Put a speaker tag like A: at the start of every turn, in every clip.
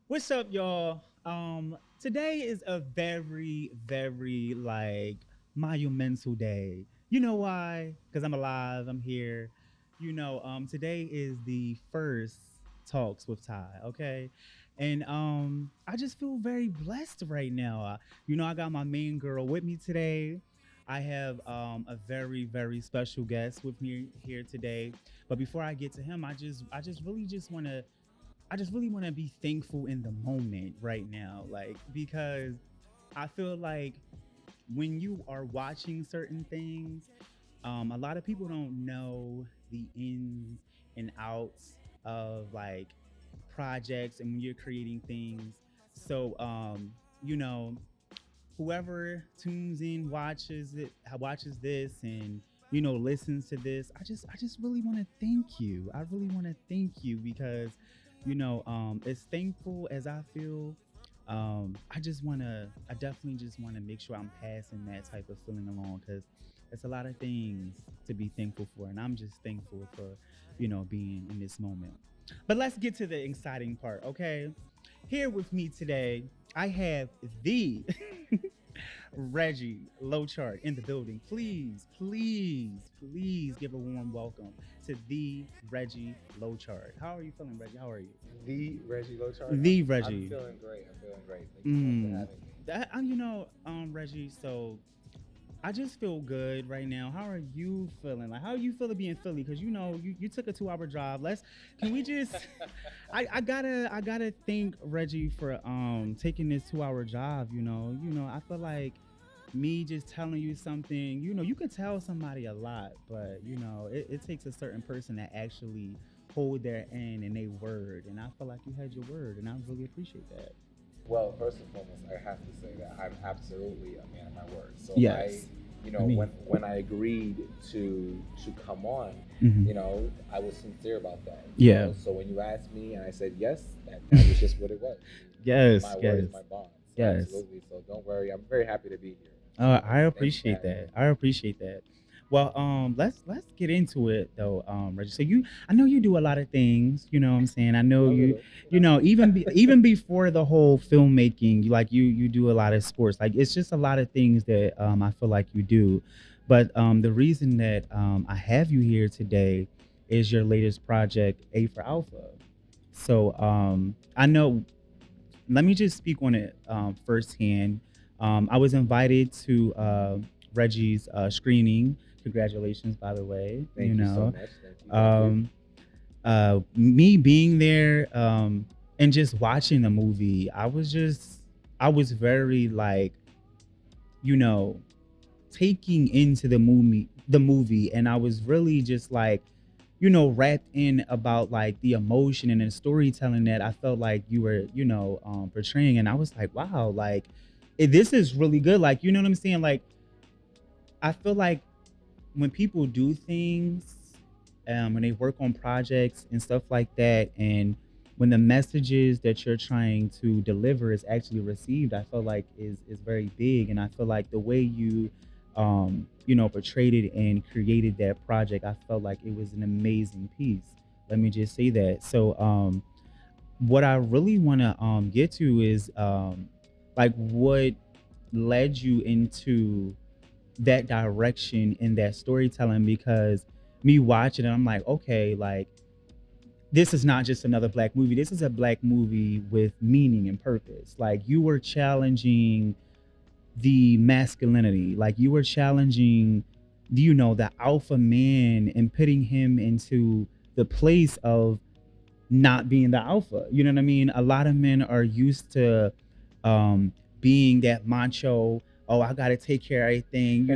A: What's up, y'all? Today is a very, very monumental day. You know why? Because I'm alive. I'm here. Today is the first talks with Ty. Okay, and I just feel very blessed right now. I got my main girl with me today. I have a very special guest with me here today. But before I get to him, I just really want to be thankful in the moment right now, because I feel like when you are watching certain things, a lot of people don't know the ins and outs of projects and when you're creating things. So, you know, whoever tunes in, watches this, and listens to this, I just really want to thank you. I really want to thank you because as thankful as I feel, I definitely just want to make sure I'm passing that type of feeling along because it's a lot of things to be thankful for, and I'm just thankful for being in this moment. But let's get to the exciting part, okay? Here with me today, I have the Reggie Lochard in the building. Please give a warm welcome to the Reggie Lochard. How are you feeling, Reggie? How are you?
B: The Reggie Lochard.
A: The
B: I'm
A: Reggie.
B: feeling great. I'm feeling great. Thank you so much for
A: Mm.
B: having me.
A: Reggie. So I just feel good right now. How are you feeling? Like, how you feel to be in Philly? Because you took a 2 hour drive. Can we just? I gotta thank Reggie for taking this 2 hour drive. I feel like me just telling you something. You can tell somebody a lot, but it takes a certain person to actually hold their end and their word. And I feel like you had your word, and I really appreciate that.
B: Well, first and foremost, I have to say that I'm absolutely a man of my word. So
A: Yes. I mean,
B: when I agreed to come on,
A: mhm.
B: I was sincere about that.
A: Yeah.
B: So when you asked me and I said yes, that was just what it was.
A: Yes.
B: My word
A: Yes.
B: is my bond. So
A: Yes.
B: absolutely. So don't worry. I'm very happy to be here.
A: I
B: Thank you for
A: appreciate
B: having
A: that.
B: me.
A: I appreciate that. Well, let's get into it though, Reggie. So I know you do a lot of things. You know what I'm saying? I know
B: A
A: you,
B: little,
A: even before the whole filmmaking, you do a lot of sports. Like it's just a lot of things that I feel like you do. But the reason that I have you here today is your latest project, A for Alpha. So I know let me just speak on it firsthand. I was invited to Reggie's screening. Congratulations, by the way.
B: Thank you so much. Thank you.
A: Um, Me being there and just watching the movie, I was very you know, taking into the movie, and I was really just wrapped in about the emotion and the storytelling that I felt like you were portraying, and I was like, wow, this is really good. You know what I'm saying? I feel like when people do things, when they work on projects and stuff like that, and when the messages that you're trying to deliver is actually received, I feel like is very big. And I feel like the way you, portrayed it and created that project, I felt like it was an amazing piece. Let me just say that. So, what I really want to get to is what led you into that direction in that storytelling, because me watching it, I'm like, okay, this is not just another black movie. This is a black movie with meaning and purpose. Like you were challenging the masculinity. Like you were challenging, the alpha man and putting him into the place of not being the alpha. You know what I mean? A lot of men are used to being that macho. Oh, I gotta take care of everything.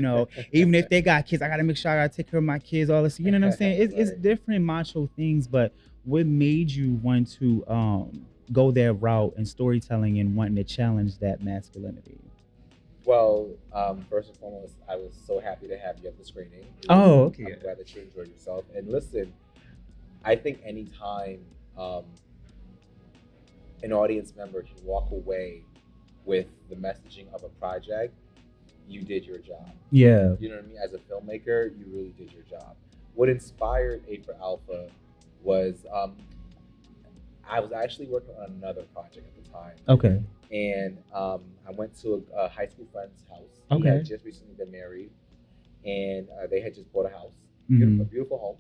A: Even if they got kids, I gotta make sure I gotta take care of my kids. All this, you know what I'm saying? It's
B: Right.
A: different macho things, but what made you want to go that route in storytelling and wanting to challenge that masculinity?
B: Well, first and foremost, I was so happy to have you at the screening.
A: Oh, okay.
B: I'm glad that you enjoyed yourself. And listen, I think anytime um, an audience member can walk away with the messaging of a project, you did your job.
A: Yeah.
B: You know what I mean? As a filmmaker, you really did your job. What inspired A for Alpha was I was actually working on another project at the time,
A: Okay.
B: and I went to a high school friend's house. He
A: Okay.
B: had just recently been married, and they had just bought a house,
A: Mhm.
B: beautiful home.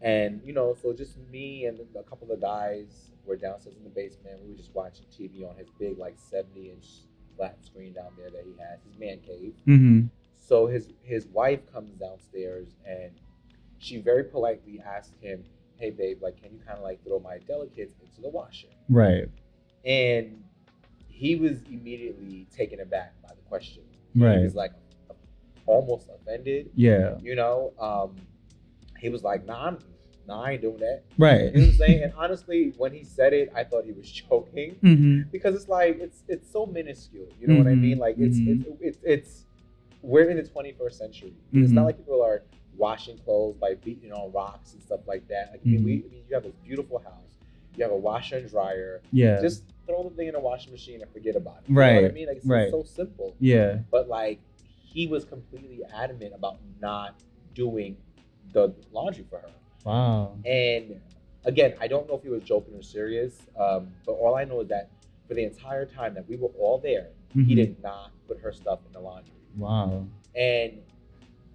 B: And so just me and a couple of guys were downstairs in the basement. We were just watching TV on his big, like 70-inch flat screen down there that he has, his man cave.
A: Mhm.
B: So his wife comes downstairs and she very politely asked him, "Hey babe, like, can you kind of like throw my delicates into the washer?"
A: Right.
B: And he was immediately taken aback by the question.
A: Right.
B: He was like almost offended.
A: Yeah.
B: He was like, "Nah, I ain't doing that."
A: Right.
B: You know what I'm saying? And honestly, when he said it, I thought he was joking,
A: Mhm.
B: because it's like it's so minuscule. You know what I mean? Like it's we're in the 21st century. It's not like people are washing clothes by beating on rocks and stuff like that. Like, I mean, you have this beautiful house, you have a washer and dryer.
A: Yeah.
B: Just throw the thing in a washing machine and forget about it.
A: Right.
B: You know what I mean? Like, it's so simple.
A: Yeah.
B: But like, he was completely adamant about not doing the laundry for her.
A: Wow.
B: And again, I don't know if he was joking or serious, but all I know is that for the entire time that we were all there, he did not put her stuff in the laundry.
A: Wow.
B: And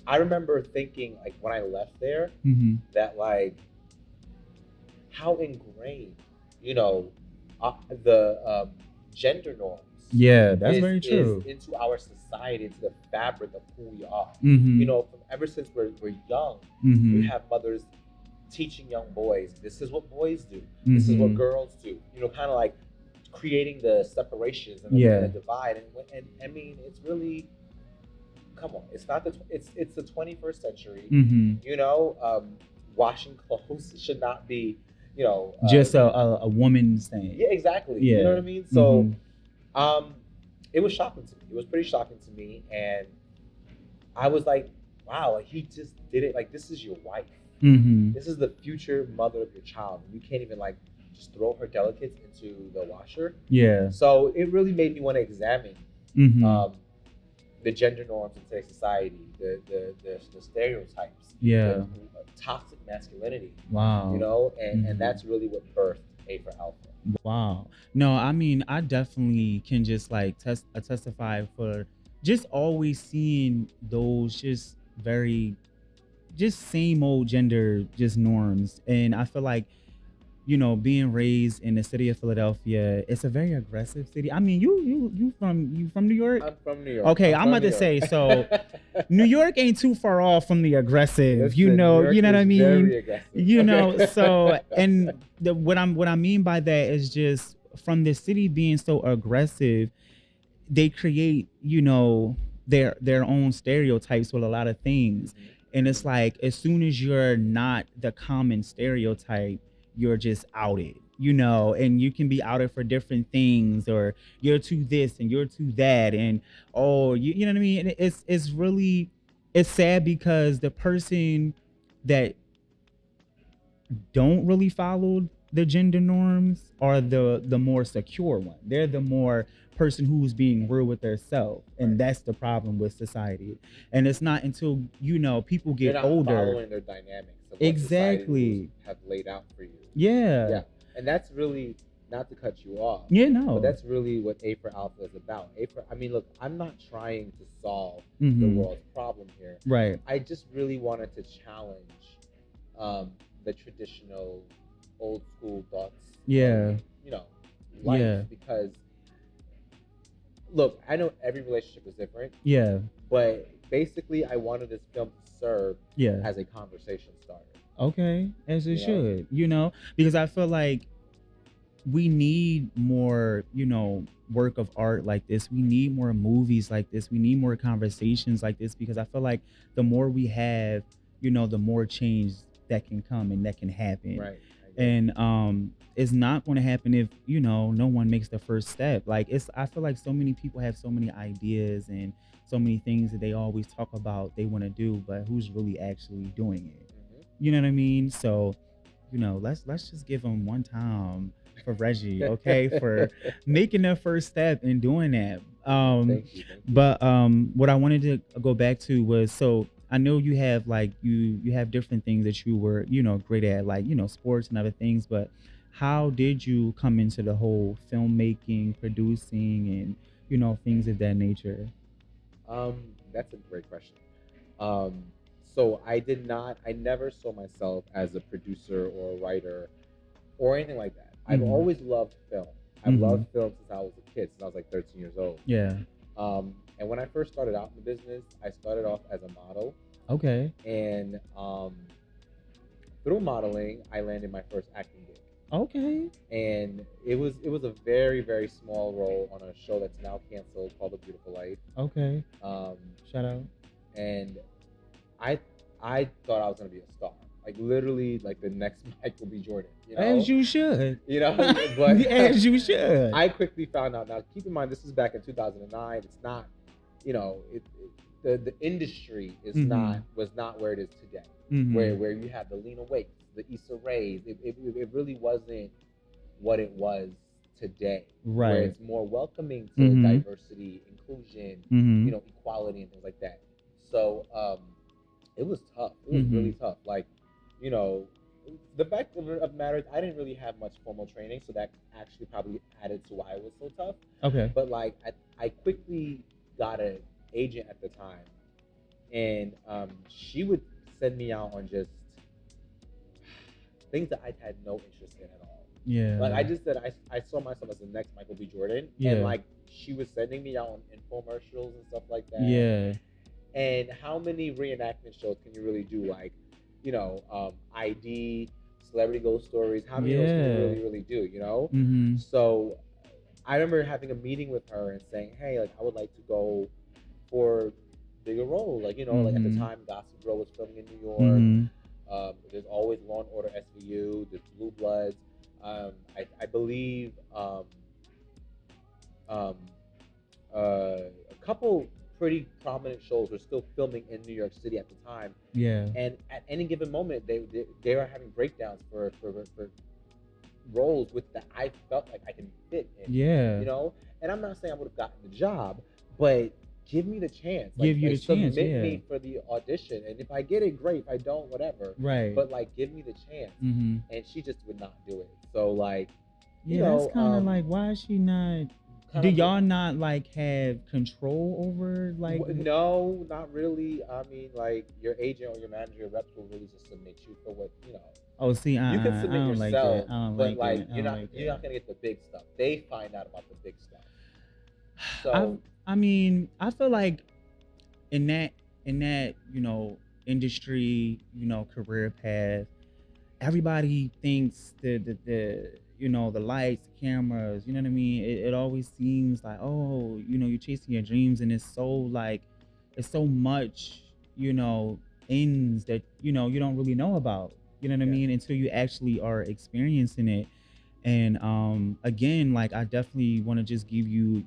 B: I remember thinking, like, when I left there, that like, how ingrained, the gender norms.
A: Yeah, that's very true.
B: Is into our society, into the fabric of who we are. From ever since we're young, we have mothers teaching young boys, this is what boys do, this is what girls do. Kind of like creating the separations and the divide. And I mean, it's really, come on, it's not it's the 21st century. Washing clothes should not be,
A: just a woman's thing.
B: Yeah, exactly.
A: Yeah.
B: You know what I mean? So it was shocking to me. It was pretty shocking to me. And I was like, wow, like, he just did it. Like, this is your wife. This is the future mother of your child. You can't even like just throw her delicates into the washer. Yeah. So it really made me want to examine the gender norms in today's society, the stereotypes, the toxic masculinity. Wow. And that's really what birthed A for Alpha.
A: Wow. No, I mean, I definitely can just like testify for just always seeing those just very just same old gender just norms. And I feel like, being raised in the city of Philadelphia, it's a very aggressive city. I mean, you from New York?
B: I'm from New York.
A: Okay, I'm about to say, so New York ain't too far off from the aggressive.
B: Listen,
A: you know
B: what
A: I mean?
B: Very aggressive.
A: So and what I mean by that is just from the city being so aggressive, they create, their own stereotypes with a lot of things. And it's like, as soon as you're not the common stereotype, you're just outed, and you can be outed for different things, or you're to this and you're to that. And, you know what I mean? And it's really, it's sad because the person that don't really follow the gender norms are the more secure one. They're the more person who's being real with their self, and that's the problem with society. And it's not until people get
B: They're not
A: older
B: following their dynamics of what
A: exactly
B: have laid out for you.
A: Yeah.
B: And that's really, not to cut you off,
A: no,
B: but that's really what A for Alpha is about. I mean, look, I'm not trying to solve the world's problem here.
A: Right.
B: I just really wanted to challenge the traditional old school thoughts of, life. Because look, I know every relationship is different, but basically I wanted this film to serve as a conversation starter.
A: Okay, as it should, because I feel like we need more, work of art like this. We need more movies like this. We need more conversations like this, because I feel like the more we have, the more change that can come and that can happen.
B: Right.
A: And it's not going to happen if, no one makes the first step. Like, I feel like so many people have so many ideas and so many things that they always talk about they want to do, but who's really actually doing it? You know what I mean? So, let's just give them one time for Reggie, okay, for making the first step and doing that.
B: Thank you.
A: But what I wanted to go back to was, so I know you have like you have different things that you were great at, like sports and other things, but how did you come into the whole filmmaking, producing, and things of that nature?
B: That's a great question. Um, so I never saw myself as a producer or a writer or anything like that. I've
A: Mm-hmm.
B: always loved film. I've
A: Mm-hmm.
B: loved film since I was a kid, since I was like 13 years old.
A: Yeah.
B: And when I first started out in the business, I started off as a model,
A: Okay.
B: and through modeling, I landed my first acting gig.
A: Okay.
B: And it was a very very small role on a show that's now canceled called The Beautiful Life.
A: Okay.
B: Um,
A: Shout out.
B: and I I thought I was gonna be a star, like literally like the next Michael B. Jordan,
A: As you should.
B: But
A: As you should.
B: I quickly found out. Now, keep in mind, this is back in 2009. It's not, the industry is was not where it is today. Where you have the Lena Waithe, the Issa Raes. It really wasn't what it was today.
A: Right.
B: Where it's more welcoming to diversity, inclusion, equality, and things like that. So it was tough. It was really tough. Like, the fact of the matter is, I didn't really have much formal training, so that actually probably added to why it was so tough.
A: Okay.
B: But like, I quickly got an agent at the time, and she would send me out on just things that I had no interest in at all.
A: Yeah.
B: Like I just said, I saw myself as the next Michael B. Jordan, and like she was sending me out on infomercials and stuff like that.
A: Yeah.
B: And how many reenactment shows can you really do? Like, ID, Celebrity Ghost Stories. How many of those can you really do? So I remember having a meeting with her and saying, hey, like I would like to go for bigger roles. Like, like at the time, Gossip Girl was filming in New York. There's always Law and Order SVU. There's Blue Bloods. I believe a couple pretty prominent shows were still filming in New York City at the time.
A: Yeah.
B: And at any given moment, they were having breakdowns for roles with that I felt like I can fit in.
A: Yeah.
B: And I'm not saying I would have gotten the job, but give me the chance.
A: Give you the chance.
B: Submit me for the audition, and if I get it, great. If I don't, whatever.
A: Right.
B: But like, give me the chance. And she just would not do it. So like,
A: that's kind of like, why is she not? Do y'all not like have control over like?
B: No, not really. I mean, like your agent or your manager, your reps will really just submit you for what.
A: Oh, see,
B: you can submit yourself,
A: like that. I don't
B: but
A: like
B: you're not gonna get the big stuff. They find out about the big stuff. So
A: I mean, I feel like in that industry, career path, everybody thinks the the lights, the cameras, you know what I mean? It always seems like, oh, you're chasing your dreams, and it's so much, ends that you don't really know about, you know what I mean, until you actually are experiencing it. And again, like I definitely want to just give you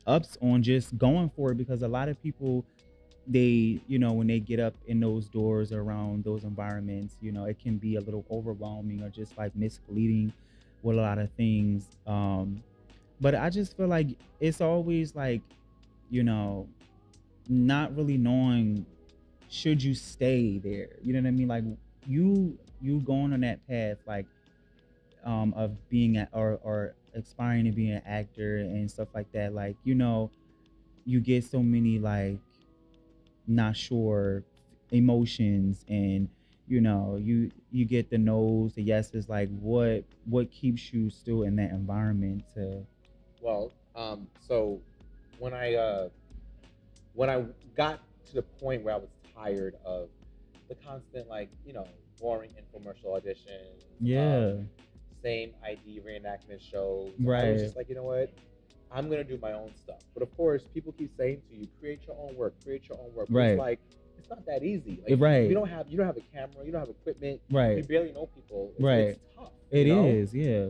A: ups on just going for it, because a lot of people, they when they get up in those doors around those environments, it can be a little overwhelming or just like misleading with a lot of things. But I just feel like it's always like, not really knowing, should you stay there, you know what I mean, like you going on that path, like of being or aspiring to be an actor and stuff like that, like you get so many like not sure emotions, and you get the no's, the yeses, like what keeps you still in that environment to
B: so when I got to the point where I was tired of the constant, like, boring infomercial auditions, same ID reenactment shows, I was just like, you know what, I'm gonna do my own stuff. But of course, people keep saying to you, create your own work. But it's like, it's not that easy. Like, you don't have a camera, you don't have equipment, you barely know people. It's tough.
A: It is, yeah.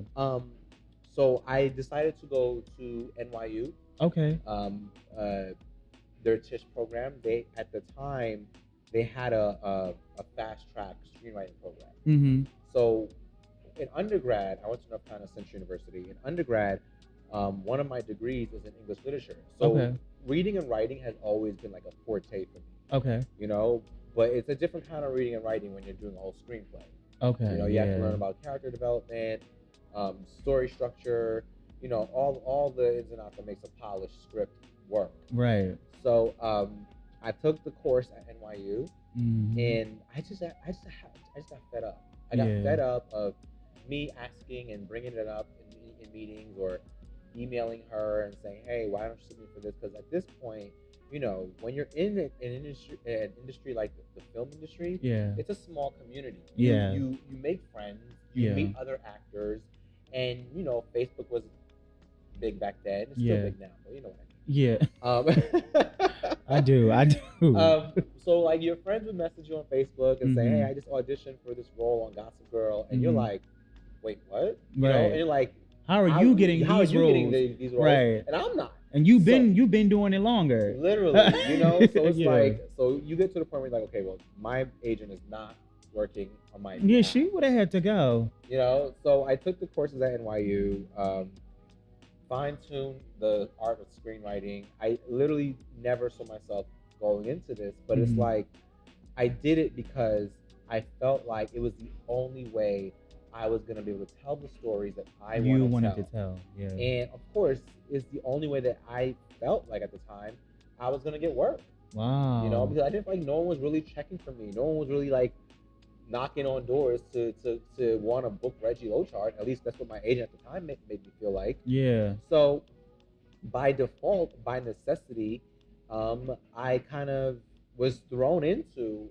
B: So I decided to go to NYU.
A: Okay.
B: Their Tisch program. At the time they had a fast track screenwriting program. So in undergrad, I went to North Carolina Central University. In undergrad, one of my degrees is in English literature. So reading and writing has always been like a forte for me.
A: Okay.
B: But it's a different kind of reading and writing when you're doing a whole screenplay.
A: Okay.
B: You know, you have to learn about character development, story structure, you know, all the ins and outs that makes a polished script work.
A: Right.
B: So I took the course at NYU,
A: Mm-hmm.
B: and I just got fed up. I got fed up of me asking and bringing it up in meetings or emailing her and saying, hey, why don't you send me for this? Because at this point, you know, when you're in an industry like the film industry,
A: Yeah.
B: it's a small community.
A: Yeah.
B: You make friends, you
A: Yeah.
B: meet other actors, and you know, Facebook was big back then. It's
A: Yeah.
B: still big now, but you know what I mean.
A: Yeah. I do.
B: So like your friends would message you on Facebook and say,
A: Mhm.
B: hey, I just auditioned for this role on Gossip Girl, and you're
A: Mhm.
B: like, wait, what? You know,
A: Right.
B: and you're like,
A: How are you getting these roles?
B: these roles?
A: Right.
B: And I'm not.
A: And you've been doing it longer.
B: Literally, you know. So it's
A: Yeah.
B: like, so you get to the point where you're like, okay, well, my agent is not working on my
A: Yeah,
B: behalf.
A: she would have had to go.
B: You know, so I took the courses at NYU, fine-tuned the art of screenwriting. I literally never saw myself going into this, but it's
A: Mhm.
B: like I did it because I felt like it was the only way I was gonna be able to tell the stories that I wanted
A: to tell. Yeah.
B: And of course, it's the only way that I felt like at the time I was gonna get work.
A: Wow.
B: You know, because I didn't feel like no one was really checking for me. No one was really like knocking on doors to want to book Reggie Lochard. At least that's what my agent at the time made me feel like.
A: Yeah.
B: So by default, by necessity, I kind of was thrown into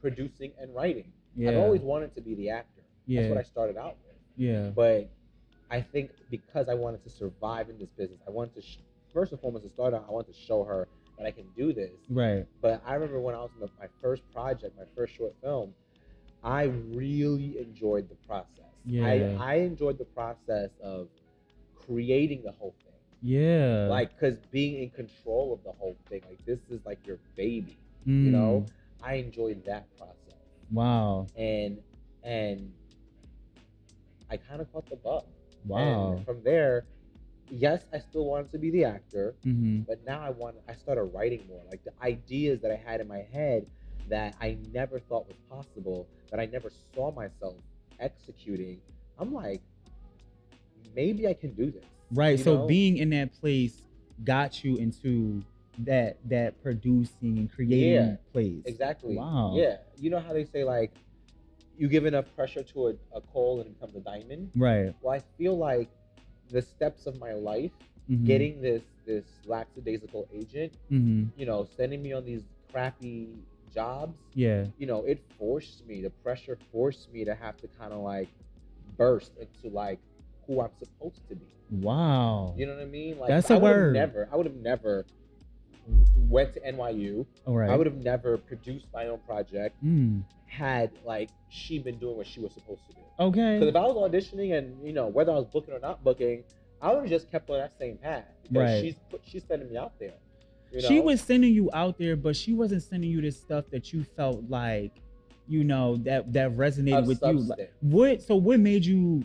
B: producing and writing.
A: Yeah.
B: I've always wanted to be the actor.
A: Yeah.
B: That's what I started out with.
A: Yeah.
B: But I think because I wanted to survive in this business, I wanted to, first and foremost, to start out, I wanted to show her that I can do this.
A: Right.
B: But I remember when I was in my first project, my first short film, I really enjoyed the process.
A: Yeah.
B: I enjoyed the process of creating the whole thing.
A: Yeah.
B: Like, because being in control of the whole thing, like, this is like your baby, you know? I enjoyed that process.
A: Wow.
B: And I kind of caught the bug.
A: Wow.
B: And from there, yes, I still wanted to be the actor,
A: Mm-hmm.
B: but now I started writing more. Like the ideas that I had in my head that I never thought was possible, that I never saw myself executing. I'm like, maybe I can do this.
A: Right.
B: You
A: So
B: know?
A: being in that place got you into that producing and creating place.
B: Exactly.
A: Wow.
B: Yeah. You know how they say like you give enough pressure to a coal and it becomes a diamond?
A: Right.
B: Well, I feel like the steps of my life,
A: Mm-hmm.
B: getting this lackadaisical agent,
A: Mm-hmm.
B: you know, sending me on these crappy jobs,
A: Yeah.
B: you know, it forced me, the pressure forced me to have to kind of like burst into like who I'm supposed to be.
A: Wow.
B: You know what I mean? Like
A: That's a word.
B: I would have never went to NYU.
A: All right.
B: I would have never produced my own project had like she been doing what she was supposed to do.
A: Okay.
B: Because if I was auditioning and you know whether I was booking or not booking, I would have just kept on that same path. Because
A: Right.
B: she's sending me out there. You know?
A: She was sending you out there, but she wasn't sending you the stuff that you felt like, you know, that resonated with you. Like, what made you,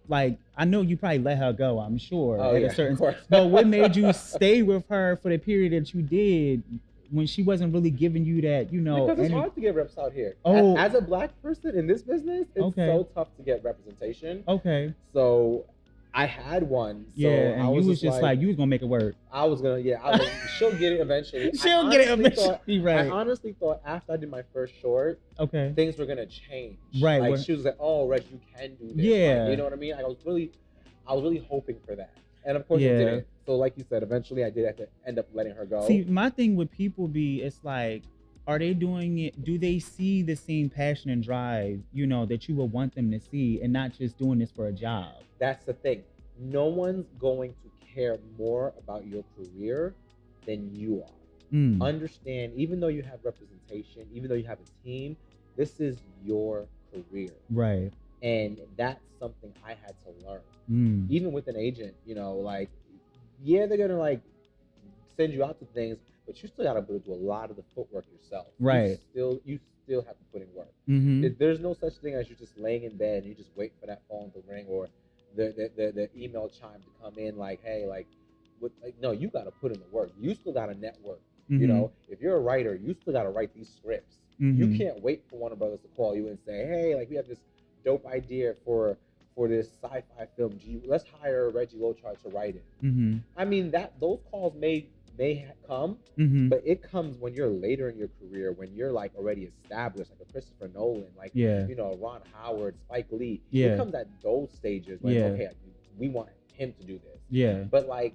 A: like, I know you probably let her go, I'm sure, at a certain
B: time.
A: But what made you stay with her for the period that you did when she wasn't really giving you that, you know?
B: Because it's hard to get reps out here.
A: Oh.
B: As a black person in this business, it's so tough to get representation.
A: Okay.
B: So I had one. So
A: yeah, and
B: I was
A: you was just like, you was gonna make it work.
B: I was gonna, she'll get it eventually.
A: She'll get it eventually, right?
B: I honestly thought after I did my first short, things were gonna change.
A: Right.
B: Like she was like, "Oh, Reg, you can do this."
A: Yeah.
B: Like, you know what I mean? Like, I was really hoping for that, and of course it didn't. So, like you said, eventually I did have to end up letting her go.
A: See, my thing with people it's like, are they doing it? Do they see the same passion and drive, you know, that you would want them to see, and not just doing this for a job?
B: That's the thing. No one's going to care more about your career than you are. Understand, even though you have representation, even though you have a team, this is your career.
A: Right.
B: And that's something I had to learn. Even with an agent, you know, like, yeah, they're gonna like send you out to things, but you still gotta do a lot of the footwork yourself.
A: Right.
B: You still have to put in work. There's no such thing as you just laying in bed and you just wait for that phone to ring or the email chime to come in like, hey, like, no, you got to put in the work. You still got to network. You know, if you're a writer, you still got to write these scripts. You can't wait for Warner Brothers to call you and say, hey, like, we have this dope idea for this sci-fi film. Let's hire Reggie Lochard to write it.
A: Mm-hmm.
B: I mean, that those calls may come,
A: Mm-hmm.
B: but it comes when you're later in your career, when you're like already established, like a Christopher Nolan, like
A: Yeah.
B: you know, Ron Howard, Spike Lee.
A: Yeah.
B: It comes at those stages, like
A: Yeah.
B: okay, we want him to do this.
A: Yeah.
B: But like,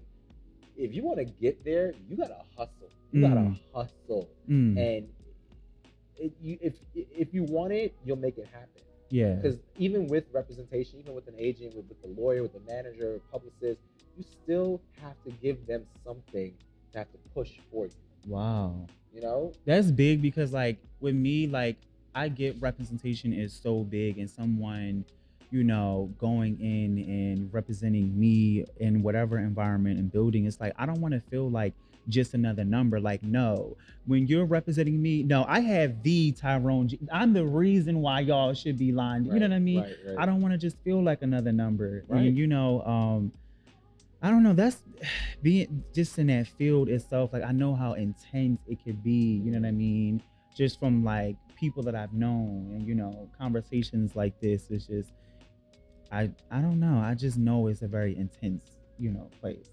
B: if you want to get there, you gotta hustle. You gotta hustle, and if you want it, you'll make it happen.
A: Yeah.
B: Because even with representation, even with an agent, with the lawyer, with the manager, publicist, you still have to give them something to have to push for you.
A: Wow.
B: You know?
A: That's big because like with me, like I get representation is so big, and someone, you know, going in and representing me in whatever environment and building, it's like I don't want to feel like just another number. Like, no, when you're representing me, no, I have the Tyrone G. I'm the reason why y'all should be lined.
B: Right,
A: you know what I mean?
B: right.
A: I don't want to just feel like another number.
B: Right.
A: And you know, I don't know. That's being just in that field itself. Like I know how intense it could be. You know what I mean? Just from like people that I've known, and you know, conversations like this. It's just, I don't know. I just know it's a very intense, you know, place.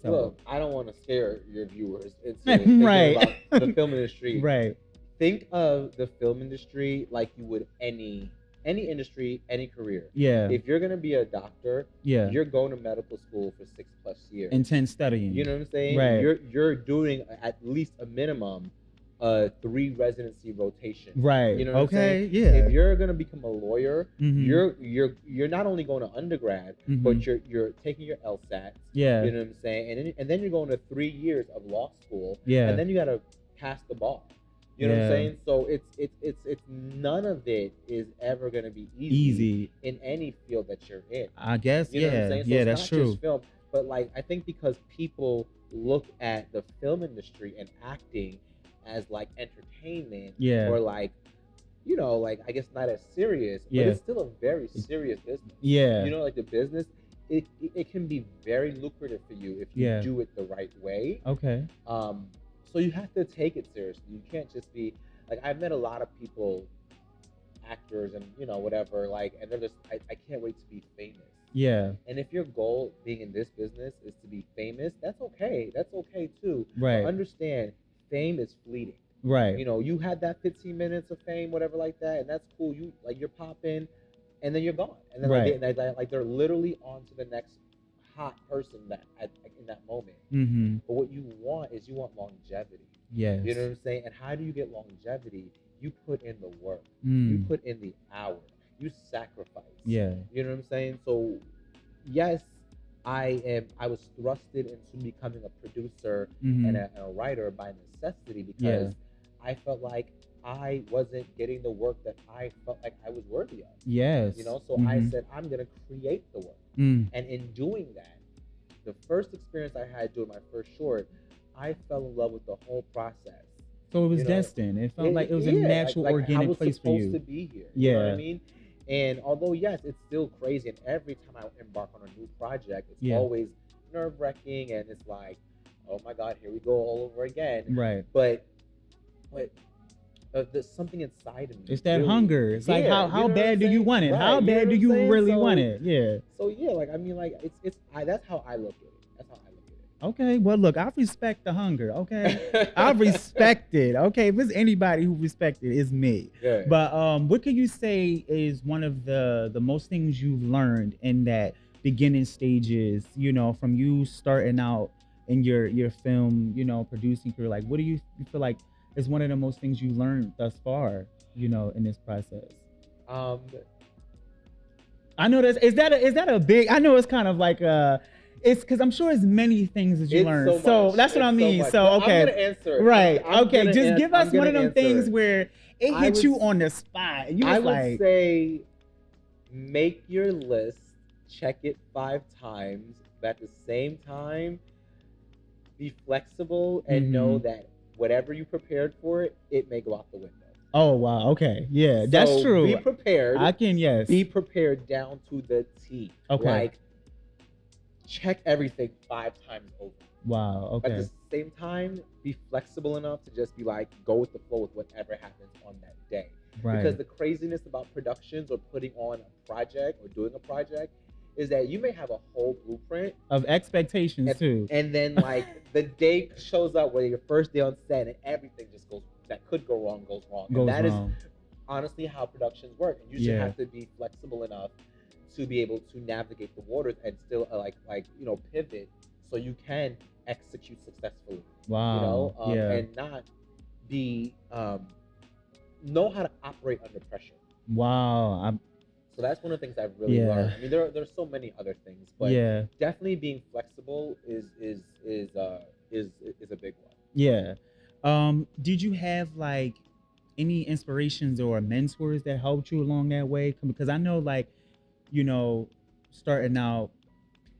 A: So
B: look, I don't want to scare your viewers into thinking
A: right.
B: about the film industry.
A: Right.
B: Think of the film industry like you would any industry, any career.
A: Yeah.
B: If you're gonna be a doctor,
A: Yeah.
B: you're going to medical school for 6+ years.
A: Intense studying.
B: You know what I'm saying?
A: Right.
B: You're doing at least a minimum 3 residency rotation.
A: Right.
B: You know what I'm saying?
A: Yeah.
B: If you're gonna become a lawyer,
A: Mhm.
B: you're not only going to undergrad,
A: Mhm.
B: but you're taking your LSAT.
A: Yeah.
B: You know what I'm saying? And then you're going to 3 years of law school.
A: Yeah.
B: And then you gotta pass the bar. You know what I'm
A: Yeah.
B: saying? So it's none of it is ever gonna be easy in any field that you're in.
A: I guess.
B: You know what I'm
A: Yeah.
B: saying? So
A: Yeah.
B: it's
A: That's
B: not
A: true.
B: just film, but like I think because people look at the film industry and acting as like entertainment,
A: Yeah.
B: or like, you know, like I guess not as serious,
A: Yeah.
B: but it's still a very serious business.
A: Yeah.
B: You know, like the business, it can be very lucrative for you if you
A: Yeah.
B: do it the right way.
A: Okay.
B: So you have to take it seriously. You can't just be like, I've met a lot of people, actors and you know whatever, like, and they're just I can't wait to be famous.
A: Yeah.
B: And if your goal being in this business is to be famous, that's okay. That's okay too.
A: Right.
B: But understand, fame is fleeting.
A: Right.
B: You know, you had that 15 minutes of fame, whatever like that, and that's cool. You like you're popping, and then you're gone. And then
A: Right.
B: like they're literally on to the next hot person in that moment.
A: Mm-hmm.
B: But what you want is you want longevity.
A: Yes.
B: You know what I'm saying? And how do you get longevity? You put in the work.
A: Mm.
B: You put in the hours. You sacrifice.
A: Yeah.
B: You know what I'm saying? So, yes, I was thrusted into becoming a producer
A: Mhm.
B: and a writer by necessity because I felt like I wasn't getting the work that I felt like I was worthy of.
A: Yes.
B: You know, so
A: Mhm.
B: I said, I'm going to create the work.
A: Mm.
B: And in doing that, the first experience I had doing my first short, I fell in love with the whole process.
A: So it was
B: You know,
A: destined. It felt like it was a
B: yeah,
A: natural,
B: like
A: organic
B: I was
A: place for
B: supposed
A: you.
B: to be here. You know what
A: Yeah.
B: I mean? And although yes, it's still crazy, and every time I embark on a new project, it's
A: Yeah.
B: always nerve-wracking, and it's like, oh my God, here we go all over again.
A: Right.
B: But there's something inside of me.
A: It's that
B: really-
A: hunger. It's like
B: Yeah,
A: how
B: you know what
A: bad
B: I'm
A: do you
B: saying?
A: want it?
B: Right,
A: How
B: you know
A: bad
B: what
A: do
B: I'm
A: you
B: saying?
A: really
B: So-
A: want it? Yeah.
B: So yeah, like I mean, like that's how I look at it. That's how I look at it.
A: Okay. Well, look, I respect the hunger. Okay. I respect it. Okay. If there's anybody who respects it, it's me.
B: Yeah.
A: But what could you say is one of the most things you've learned in that beginning stages, you know, from you starting out in your film, you know, producing career? Like, what do you feel like is one of the most things you learned thus far, you know, in this process? I know is that a big, I know it's kind of like it's because I'm sure it's many things that you
B: It's
A: learned.
B: so
A: So
B: much.
A: that's what
B: It's
A: I mean.
B: much.
A: So
B: But
A: okay.
B: I'm gonna answer it.
A: Right.
B: I'm
A: Okay.
B: gonna
A: Just give us
B: I'm
A: one of
B: gonna
A: them things
B: answer it.
A: where it
B: I
A: hit
B: would-
A: you on the spot. And you
B: I
A: was
B: would
A: like,
B: say make your list, check it 5 times, but at the same time, be flexible and know that whatever you prepared for it, it may go out the window.
A: oh wow, okay, yeah, that's
B: So
A: true.
B: Be prepared.
A: I can, yes.
B: Be prepared down to the T.
A: Okay.
B: Like, check everything 5 times over.
A: Wow.
B: At
A: Okay.
B: the same time, be flexible enough to just be like, go with the flow with whatever happens on that day.
A: Right.
B: Because the craziness about productions or putting on a project or doing a project is that you may have a whole blueprint
A: of expectations too.
B: and then like the day shows up where your first day on set and everything just goes that could go wrong goes wrong.
A: Goes
B: and that
A: wrong.
B: is honestly how productions work. And you should have to be flexible enough to be able to navigate the waters and still pivot so you can execute successfully.
A: Wow.
B: And not be know how to operate under pressure.
A: Wow.
B: So that's one of the things I've really learned. I mean, there's so many other things, but definitely being flexible is a big one.
A: Yeah. Did you have like any inspirations or mentors that helped you along that way? Because I know, like, starting out,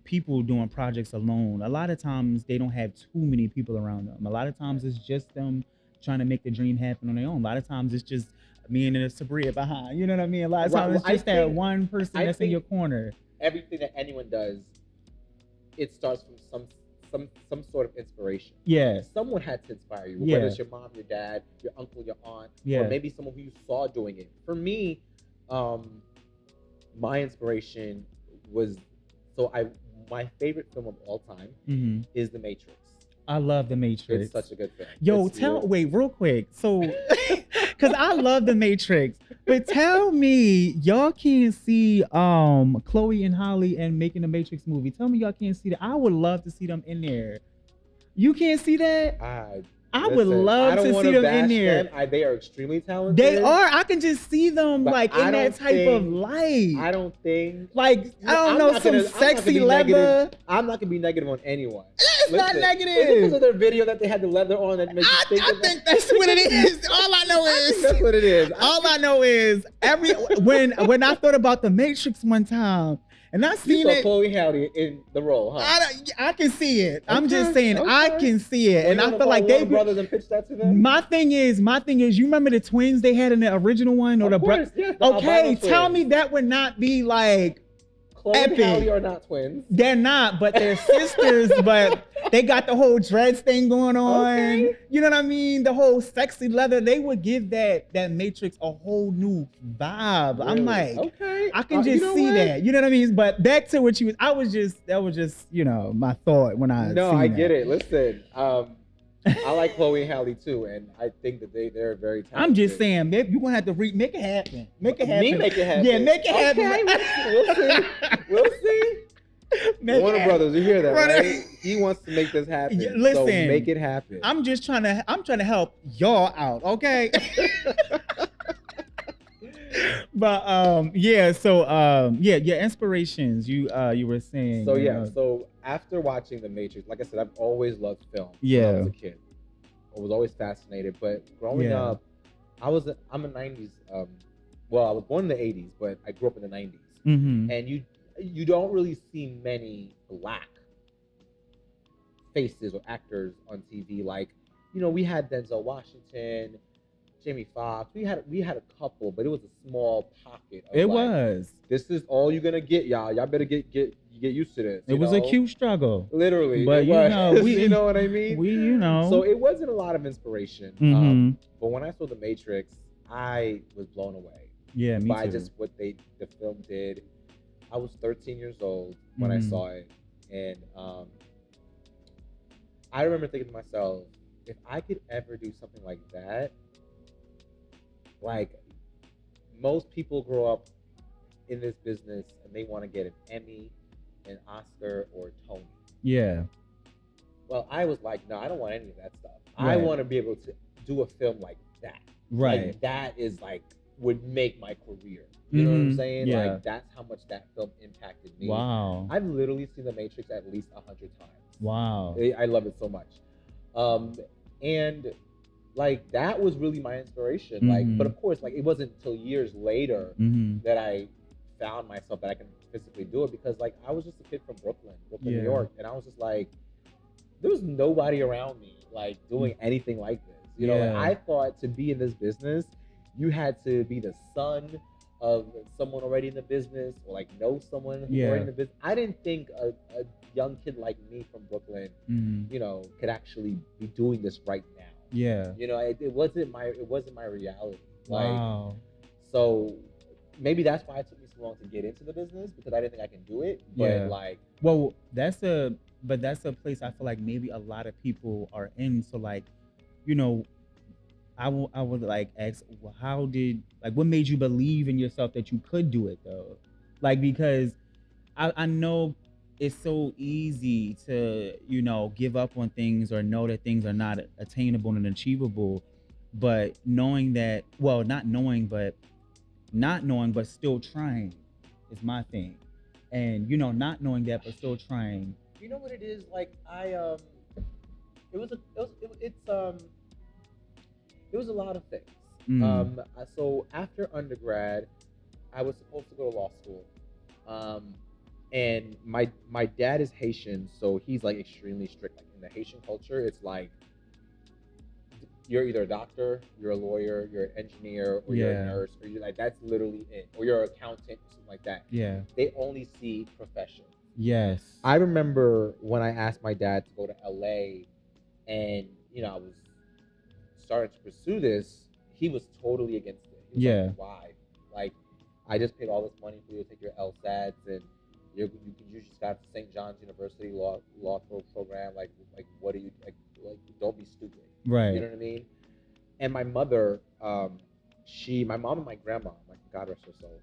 A: people doing projects alone, a lot of times they don't have too many people around them. A lot of times it's just them trying to make the dream happen on their own. A lot of times it's just me and a Sabria behind. You know what I mean? A lot of times it's just that one person that's in your corner.
B: Everything that anyone does, it starts from some sort of inspiration.
A: Yeah.
B: Someone had to inspire you, whether it's your mom, your dad, your uncle, your aunt, or maybe someone who you saw doing it. For me, my inspiration was my favorite film of all time is The Matrix.
A: I love The Matrix.
B: It's such a good film.
A: Yo, wait, real quick. So, because I love The Matrix, but tell me, y'all can't see Chloe and Holly and making the Matrix movie. Tell me y'all can't see that. I would love to see them in there. You can't see that? I would love to see them in there.
B: They are extremely talented.
A: They are. I can just see them like in that type of light.
B: I don't think.
A: Like, I don't know, some sexy leather.
B: I'm not going to be negative on anyone.
A: It's not negative.
B: Is it because of their video that they had the leather on that makes you think
A: I think that's what it is. All I know is.
B: That's what it is.
A: All I know is when I thought about The Matrix one time, and I seen it.
B: Chloe Halle in the role, huh?
A: I can see it. I'm just saying, I can see it, and I feel like they
B: brothers and pitch that to them.
A: My thing is, you remember the twins they had in the original one, or
B: of course, yes, the
A: okay, tell me that would not be like
B: Chloe
A: epic.
B: and Halle are not twins.
A: They're not, but they're sisters. But they got the whole dreads thing going on.
B: Okay.
A: You know what I mean? The whole sexy leather. They would give that Matrix a whole new vibe. Really? I'm like, okay, I can just see that. You know what I mean? But back to what that was just my thought when I.
B: No, I get it. Listen, I like Chloe and Halle too, and I think that they're very talented.
A: I'm just saying, maybe you're gonna have to make it happen. Make it happen.
B: Me make it happen.
A: Yeah, make it happen.
B: Okay, we'll see. Warner Brothers, you hear that, right? He wants to make this happen. Yeah, listen, so make it happen.
A: I'm trying to help y'all out, okay? But your inspirations, you were saying.
B: So so after watching The Matrix, like I said, I've always loved film when I was a kid. I was always fascinated, but growing up, I'm a 90s. I was born in the 80s, but I grew up in the 90s, and you don't really see many black faces or actors on TV. Like, we had Denzel Washington, Jamie Foxx. We had a couple, but it was a small pocket. This is all you're gonna get, y'all. Y'all better get used to this.
A: It was a cute struggle,
B: literally.
A: But
B: you know what I mean. So it wasn't a lot of inspiration. But when I saw The Matrix, I was blown away.
A: Yeah, me
B: by
A: too.
B: just what the film did. I was 13 years old when I saw it, and I remember thinking to myself, if I could ever do something like that. Like, most people grow up in this business and they want to get an Emmy, an Oscar, or a Tony.
A: Yeah.
B: Well, I was like, no, I don't want any of that stuff. Right. I want to be able to do a film like that.
A: Right.
B: Like, that is like, would make my career. You know what I'm saying?
A: Yeah.
B: Like, that's how much that film impacted me.
A: Wow.
B: I've literally seen The Matrix at least 100 times.
A: Wow.
B: I love it so much. And like, that was really my inspiration. Like, but of course, like, it wasn't until years later that I found myself that I can physically do it, because like, I was just a kid from Brooklyn, New York, and I was just like, there was nobody around me like doing anything like this. You know, like, I thought to be in this business, you had to be the son of someone already in the business, or like know someone who's already in the business. I didn't think a young kid like me from Brooklyn, could actually be doing this right now. Yeah. You know, it wasn't my reality. Like, wow. So maybe that's why it took me so long to get into the business, because I didn't think I can do it. But
A: Yeah.
B: like,
A: well, that's a place I feel like maybe a lot of people are in. So like, you know, I would like ask, well, how did, like, what made you believe in yourself that you could do it though? Like, because I know it's so easy to, you know, give up on things or know that things are not attainable and achievable, but knowing that, well, not knowing but still trying is my thing. And, you know, not knowing that but still trying.
B: you know what it is? Like it was a lot of things. So after undergrad, I was supposed to go to law school. And my dad is Haitian, so he's like extremely strict. Like in the Haitian culture, it's like you're either a doctor, you're a lawyer, you're an engineer, or you're a nurse, or you're like, that's literally it, or you're an accountant or something like that.
A: Yeah.
B: They only see profession.
A: Yes.
B: I remember when I asked my dad to go to LA, and you know I was starting to pursue this, he was totally against it. He was like, why? Like, I just paid all this money for you to take your LSATs, and you just got to St. John's University law program. Like what do you like? Don't be stupid.
A: Right.
B: You know what I mean? And my mother, my mom and my grandma, God rest her soul,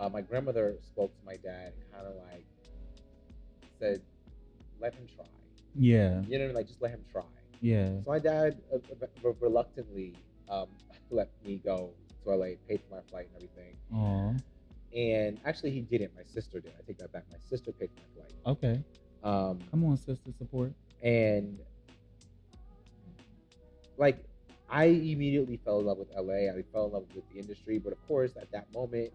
B: my grandmother spoke to my dad and kind of like said, let him try.
A: Yeah.
B: You know what I mean? Like, just let him try.
A: Yeah.
B: So my dad reluctantly let me go to LA, paid for my flight and everything.
A: Aww.
B: And actually, he didn't. My sister did. I take that back. My sister paid for my flight.
A: Okay. Come on, sister support.
B: And like, I immediately fell in love with LA. I fell in love with the industry. But of course, at that moment,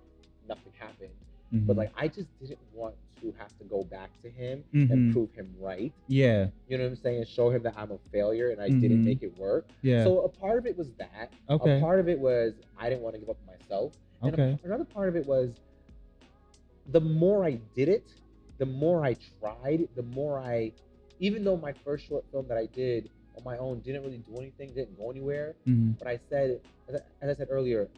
B: nothing happened. Mm-hmm. But like, I just didn't want to have to go back to him and prove him right. Yeah. You know what I'm saying? Show him that I'm a failure and I didn't make it work. Yeah. So a part of it was that. Okay. A part of it was I didn't want to give up on myself. Okay. And another part of it was the more I did it, the more I tried, the more even though my first short film that I did on my own didn't really do anything, didn't go anywhere. But I said, as I said earlier,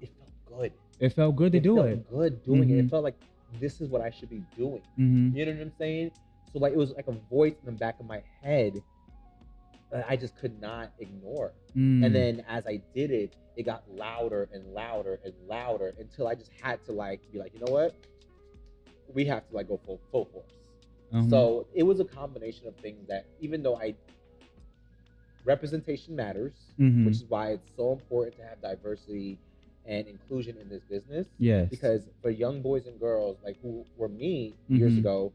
B: it felt good. It felt good to do it. It felt good doing it. It felt like this is what I should be doing. You know what I'm saying? So like, it was like a voice in the back of my head that I just could not ignore. And then as I did it, it got louder and louder and louder until I just had to like be like, you know what? We have to like go full force. So it was a combination of things that, even though representation matters, which is why it's so important to have diversity and inclusion in this business. Yes. Because for young boys and girls like who were me years ago,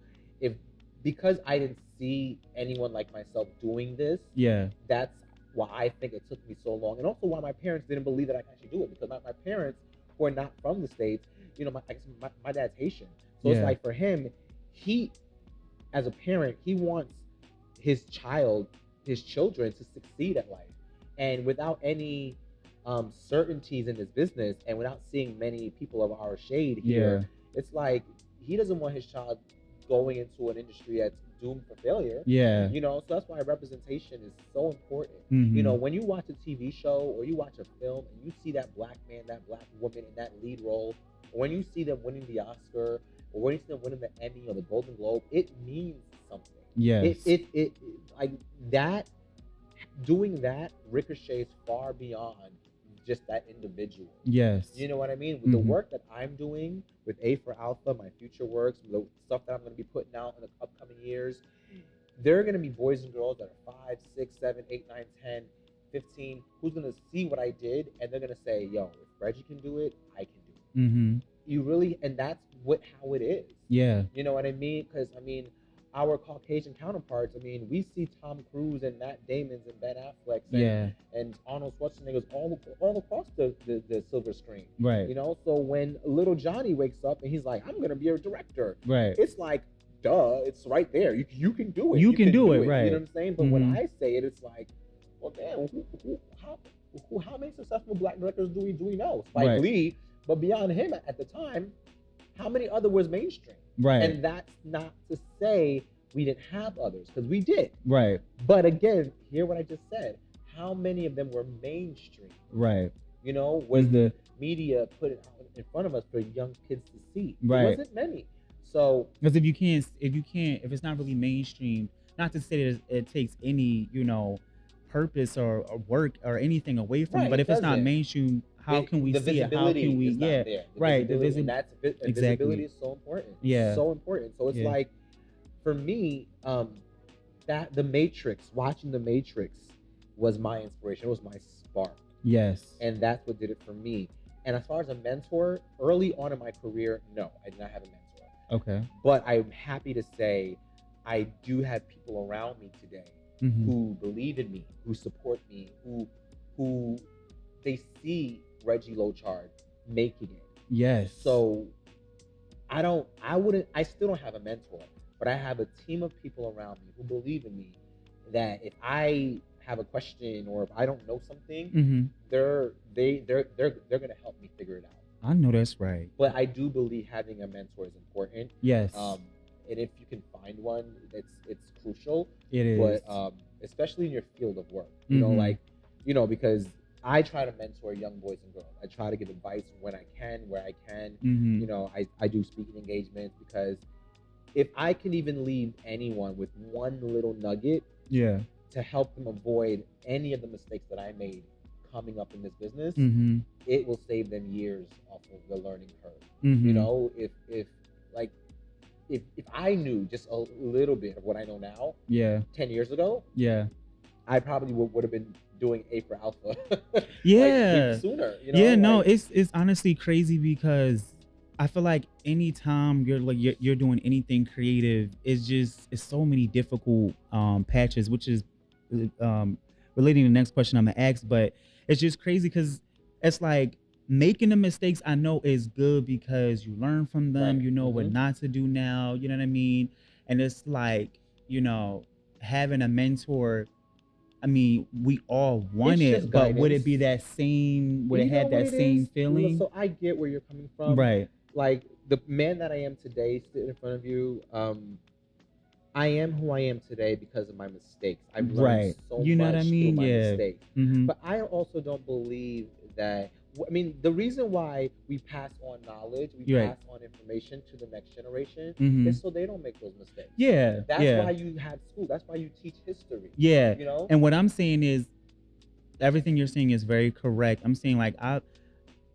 B: because I didn't see anyone like myself doing this, that's why I think it took me so long, and also why my parents didn't believe that I could actually do it, because my parents, who are not from the States, you know, my dad's Haitian, so it's like for him, he, as a parent, he wants his children to succeed at life, and without any certainties in this business, and without seeing many people of our shade here, it's like he doesn't want his child going into an industry that's doomed for failure. Yeah. You know, so that's why representation is so important. You know, when you watch a TV show or you watch a film and you see that black man, that black woman in that lead role, or when you see them winning the Oscar, or when you see them winning the Emmy or the Golden Globe, it means something. Yes. It like that, doing that ricochets far beyond just that individual. Yes. You know what I mean? With the work that I'm doing with A for Alpha, my future works, the stuff that I'm going to be putting out in the upcoming years, there are going to be boys and girls that are 5, 6, 7, 8, 9, 10, 15, who's going to see what I did, and they're going to say, yo, if Reggie can do it, I can do it. You really, and that's how it is. Yeah. You know what I mean? Because, I mean, our Caucasian counterparts, I mean, we see Tom Cruise and Matt Damon's and Ben Affleck's and Arnold Schwarzenegger's all across the silver screen. Right. You know, so when little Johnny wakes up and he's like, I'm going to be a director. Right. It's like, duh, it's right there. You can do it. You can do it. Right. You know what I'm saying? But when I say it, it's like, well, damn, how many successful black directors do we know? Spike Lee, but beyond him at the time, how many other was mainstream? Right. And that's not to say we didn't have others, because we did. Right. But again, hear what I just said. How many of them were mainstream? Right. You know, was the media put it out in front of us for young kids to see.
A: Right.
B: There wasn't many. So
A: because if it's not really mainstream, not to say that it takes any, purpose or work or anything away from it,
B: Right,
A: but
B: it
A: if it's not
B: doesn't.
A: mainstream, how can we
B: the
A: see it? How
B: visibility
A: can we?
B: is not
A: Yeah,
B: there. The
A: right.
B: visibility, and that's and
A: exactly.
B: visibility is so important.
A: Yeah.
B: So important. So it's
A: Yeah.
B: like, for me, that The Matrix, watching The Matrix was my inspiration. It was my spark.
A: Yes.
B: And that's what did it for me. And as far as a mentor, early on in my career, no, I did not have a mentor.
A: Okay.
B: But I'm happy to say I do have people around me today who believe in me, who support me, who they see Reggie Lochard making it.
A: Yes.
B: So I still don't have a mentor, but I have a team of people around me who believe in me, that if I have a question or if I don't know something, they're gonna help me figure it out.
A: I know that's right.
B: But I do believe having a mentor is important.
A: Yes.
B: And if you can find one, it's crucial.
A: It is.
B: But especially in your field of work, because I try to mentor young boys and girls. I try to give advice when I can, where I can. I do speaking engagements, because if I can even leave anyone with one little nugget, to help them avoid any of the mistakes that I made coming up in this business, it will save them years off of the learning curve. If I knew just a little bit of what I know now, 10 years ago, I probably would have been doing A for Alpha sooner.
A: It's honestly crazy, because I feel like anytime you're doing anything creative, it's so many difficult patches, which is relating to the next question I'm gonna ask. But it's just crazy, because it's like making the mistakes, I know, is good because you learn from them.
B: Right.
A: You know what not to do now. You know what I mean? And it's like, having a mentor. I mean, we all want it, but would it be that same? Would it have that same feeling?
B: So I get where you're coming from.
A: Right.
B: Like the man that I am today, sitting in front of you, I am who I am today because of my mistakes. I've learned so much through my mistakes. But I also don't believe that. I mean, the reason why we pass on knowledge, we pass on information to the next generation, is so they don't make those mistakes. That's why you have school. That's why you teach history.
A: And what I'm saying is, everything you're saying is very correct. I'm saying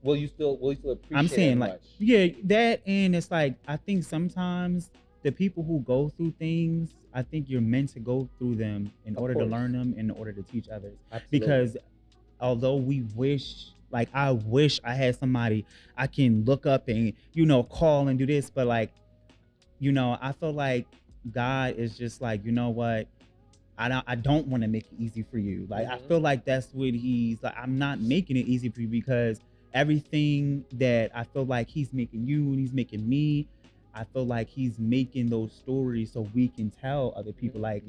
B: will you still appreciate
A: I'm saying
B: much?
A: That, and it's like, I think sometimes the people who go through things, I think you're meant to go through them in order to learn them, in order to teach others.
B: Absolutely.
A: Because although I wish I had somebody I can look up and, call and do this, but I feel like God is just like, you know what? I don't want to make it easy for you. I feel like that's what he's like. I'm not making it easy for you, because everything that I feel like he's making you and he's making me, I feel like he's making those stories so we can tell other people. I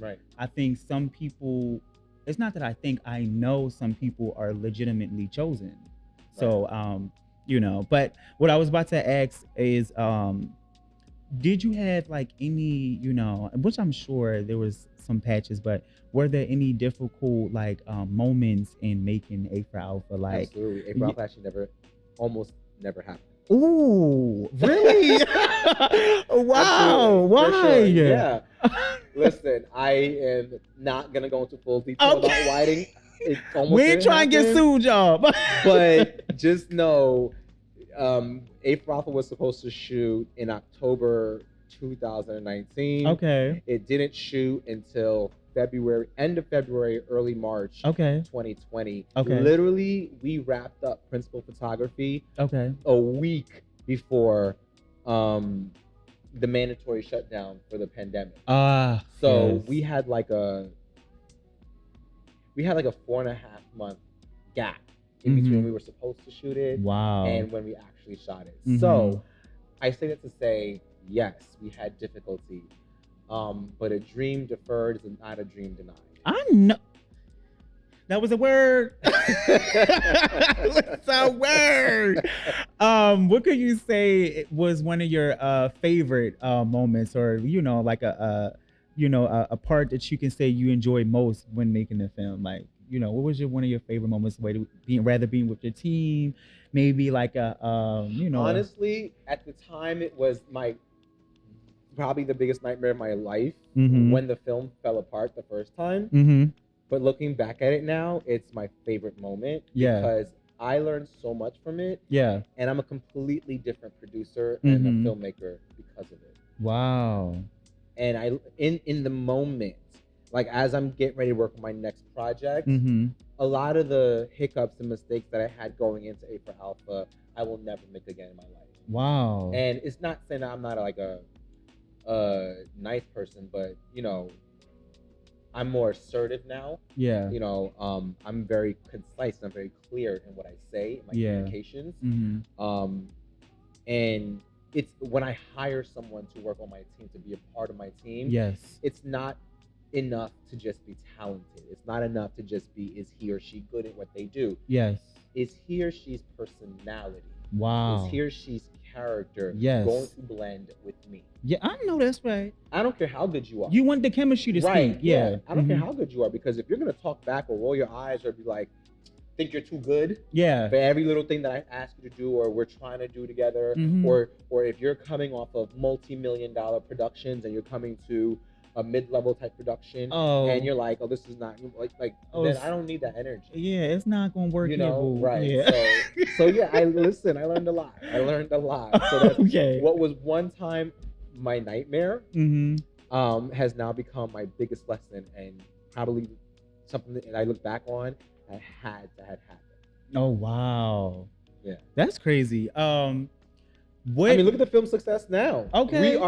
A: think some people, it's not that I know some people are legitimately chosen. So, but what I was about to ask is, did you have any, which I'm sure there was some patches, but were there any difficult moments in making A for Alpha?
B: Absolutely. A for Alpha actually almost never happened.
A: Ooh, really? Wow. Why?
B: Sure. Yeah. Listen, I am not gonna go into full detail about writing.
A: We ain't trying to get sued, y'all.
B: But just know, A for Alpha was supposed to shoot in October 2019.
A: Okay.
B: It didn't shoot until end of February, early March 2020.
A: Okay.
B: Literally, we wrapped up principal photography a week before the mandatory shutdown for the pandemic. We had like a 4.5 month gap in between when we were supposed to shoot it and when we actually shot it. So I say that to say, yes, we had difficulty, but a dream deferred is not a dream denied.
A: I know. That was a word. It's a word. What could you say was one of your favorite moments, or a part that you can say you enjoy most when making the film? Like, what was one of your favorite moments? Rather being with your team, maybe like
B: Honestly, at the time, it was my probably the biggest nightmare of my life
A: Mhm.
B: when the film fell apart the first time.
A: Mm-hmm.
B: But looking back at it now, it's my favorite moment
A: Yeah.
B: because I learned so much from it,
A: Yeah.
B: and I'm a completely different producer and a
A: Mhm.
B: filmmaker because of it.
A: Wow.
B: And I in the moment, like as I'm getting ready to work on my next project,
A: Mm-hmm.
B: a lot of the hiccups and mistakes that I had going into A for Alpha, I will never make again in my life.
A: Wow.
B: And it's not saying I'm not like a nice person, but I'm more assertive now.
A: Yeah.
B: I'm very concise and I'm very clear in what I say in my communications.
A: Mm-hmm.
B: And it's when I hire someone to work on my team, to be a part of my team.
A: Yes.
B: It's not enough to just be talented. It's not enough to just be, is he or she good at what they do?
A: Yes.
B: Is he or she's personality?
A: Wow.
B: Is he or she's character
A: Yes.
B: going to blend with me?
A: Yeah, I know that's right.
B: I don't care how good you are.
A: You want the chemistry to
B: right,
A: speak. Yeah.
B: I don't care how good you are, because if you're going to talk back or roll your eyes or be like, think you're too good for every little thing that I ask you to do or we're trying to do together, or if you're coming off of multi-million-dollar productions and you're coming to a mid-level type production and you're like, oh, this is not then I don't need that energy.
A: Yeah, it's not gonna work.
B: Right?
A: Yeah.
B: So yeah, I learned a lot. So that's what was one time my nightmare has now become my biggest lesson, and probably something that I look back on I had to have happened.
A: Oh wow.
B: Yeah.
A: That's crazy.
B: I mean, look at the film success now.
A: Okay.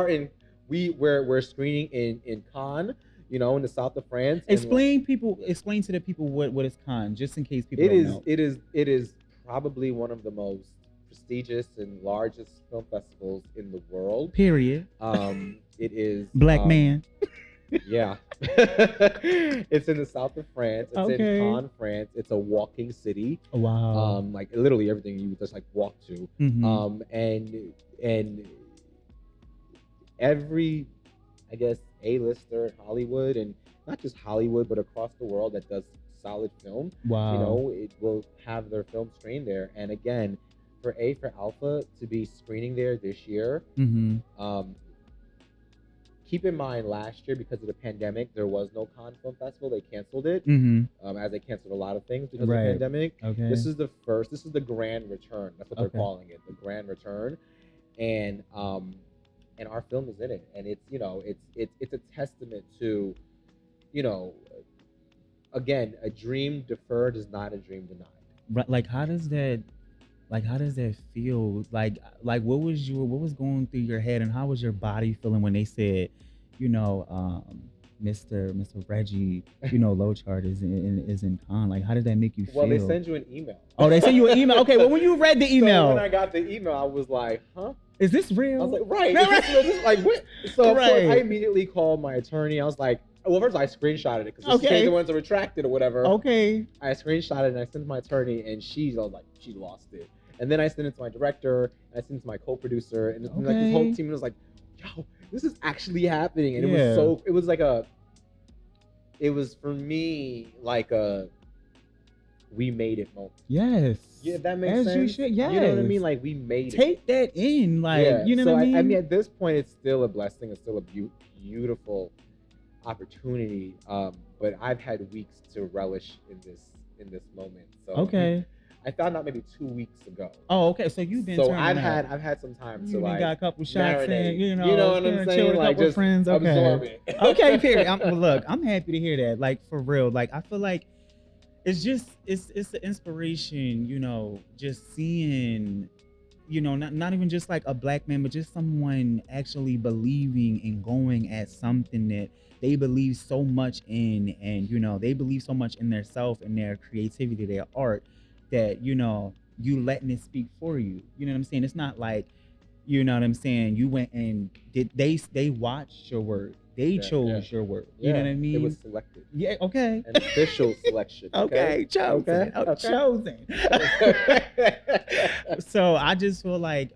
B: We're screening in Cannes, in the south of France.
A: Explain to the people what is Cannes, just in case people don't know.
B: It is probably one of the most prestigious and largest film festivals in the world.
A: Period.
B: It is
A: Black man.
B: Yeah. It's in the south of France. It's in Cannes, France. It's a walking city.
A: Wow.
B: Like literally everything you just like walk to. And every, I guess, A-lister in Hollywood, and not just Hollywood, but across the world that does solid film.
A: Wow.
B: It will have their film screened there. And again, for A for Alpha to be screening there this year, keep in mind last year, because of the pandemic, there was no Cannes Film Festival. They canceled it, as they canceled a lot of things because of the pandemic. Okay. This is the grand return. That's what they're calling it, the grand return. And our film is in it, and it's a testament to, again, a dream deferred is not a dream denied.
A: Right. Like how does that feel? Like what was going through your head, and how was your body feeling when they said, Mr. Reggie, Lochard is in Cannes? Like, how did that make you feel?
B: Well, they send you an email.
A: Oh, they send you an email. Okay, well, when you read the email,
B: so when I got the email, I was like, huh?
A: Is this real?
B: I was like, right. Is this like what? So of course, I immediately called my attorney. I was like, well, first I screenshotted it because the ones are retracted or whatever. Okay. I screenshotted it and I sent it to my attorney, and she lost it. And then I sent it to my director, and I sent it to my co-producer, and like this whole team was like, yo, this is actually happening. And it was for me like a we made it moment. Yes. Yeah, that makes sense. You should, yes. You know what I mean? Like we made it.
A: Take that in. Like, you know what I mean?
B: I mean, at this point, it's still a blessing. It's still a beautiful opportunity. But I've had weeks to relish in this moment. So I found out maybe 2 weeks ago.
A: Oh, okay. So you've been.
B: So I've had some time to like
A: got a couple shots
B: marinate,
A: in.
B: You know what I'm saying? Like just
A: friends.
B: Absorb it.
A: Okay. Period. Look, I'm happy to hear that. Like for real. Like I feel like it's the inspiration. Just seeing. Not even just like a black man, but just someone actually believing and going at something that they believe so much in, and they believe so much in their self and their creativity, their art, that you letting it speak for you. You know what I'm saying? It's not like, you went and they watched your work. They chose your work. You know what I mean?
B: It was selected.
A: Yeah, okay.
B: An official selection.
A: Okay, chosen. Chosen. So I just feel like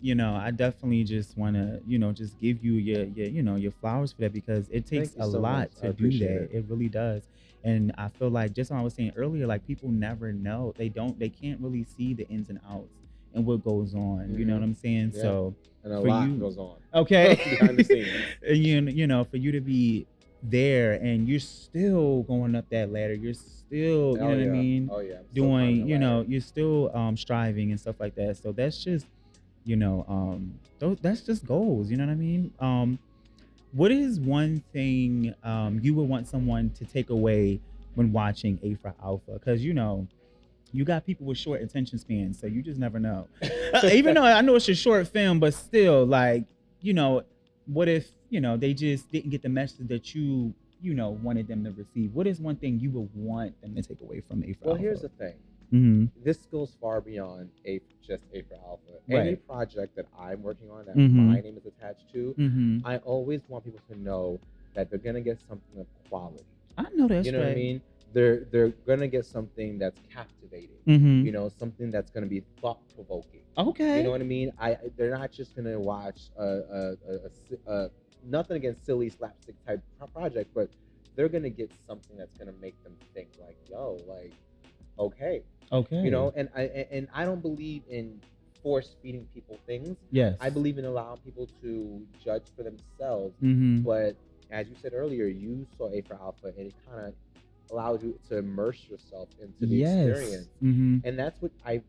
A: I definitely just want to, just give you your flowers for that, because it takes
B: Thank you
A: a
B: so
A: lot
B: much. I
A: to do
B: appreciate
A: that.
B: it.
A: It really does. And I feel like, just what I was saying earlier, like, people never know. They can't really see the ins and outs and what goes on. You know what I'm saying?
B: Yeah.
A: So
B: And a
A: for
B: lot
A: you,
B: goes on.
A: okay,
B: Behind the scenes.
A: and for you to be there and you're still going up that ladder, you're still, you know what I mean,
B: Oh yeah. I'm still
A: doing,
B: climbing the ladder.
A: you're still striving and stuff like that. So that's just, that's just goals. You know what I mean? What is one thing you would want someone to take away when watching A for Alpha? Because you got people with short attention spans, so you just never know. Even though I know it's a short film, but still, like, what if they just didn't get the message that you wanted them to receive? What is one thing you would want them to take away from A for Alpha?
B: Well, here's the thing.
A: Mm-hmm.
B: This goes far beyond just A for Alpha.
A: Right.
B: Any project that I'm working on that
A: Mhm.
B: my name is attached to,
A: Mm-hmm.
B: I always want people to know that they're gonna get something of quality.
A: I know that's
B: You know what I
A: right.
B: mean? They're gonna get something that's captivating.
A: Mm-hmm.
B: Something that's gonna be thought provoking.
A: Okay.
B: You know what I mean? They're not just gonna watch nothing against silly slapstick type project, but they're gonna get something that's gonna make them think like, yo, like, okay.
A: Okay.
B: And I don't believe in force feeding people things.
A: Yes.
B: I believe in allowing people to judge for themselves.
A: Mm-hmm.
B: But as you said earlier, you saw A for Alpha, and it kind of allows you to immerse yourself into the experience.
A: Mm-hmm.
B: And that's what I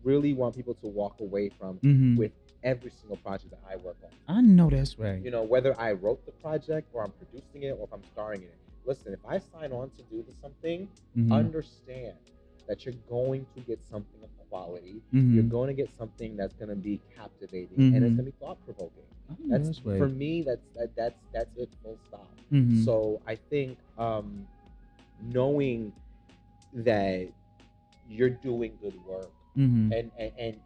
B: really want people to walk away from
A: Mm-hmm.
B: with every single project that I work on.
A: I know that's right.
B: Whether I wrote the project or I'm producing it or if I'm starring in it. Listen, if I sign on to do something,
A: Mhm.
B: understand that you're going to get something of quality.
A: Mhm.
B: You're going to get something that's going to be captivating and it's
A: Mhm.
B: going to be thought provoking.
A: I know
B: That's
A: that's right.
B: for me. That's it. Full stop.
A: Mhm.
B: So I think knowing that you're doing good work,
A: Mhm.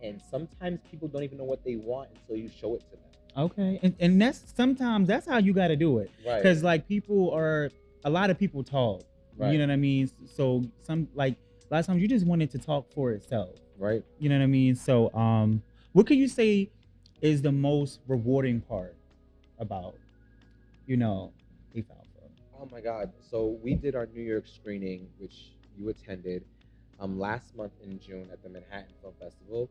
B: and sometimes people don't even know what they want until you show it to them.
A: Okay. And sometimes that's how you got to do it.
B: Right.
A: Because, like, a lot of people talk.
B: Right.
A: You know what I mean? So a lot of times you just want it to talk for itself.
B: Right.
A: You know what I mean? So what could you say is the most rewarding part about, A for Alpha?
B: Oh my God. So we did our New York screening, which you attended, last month in June at the Manhattan Film Festival.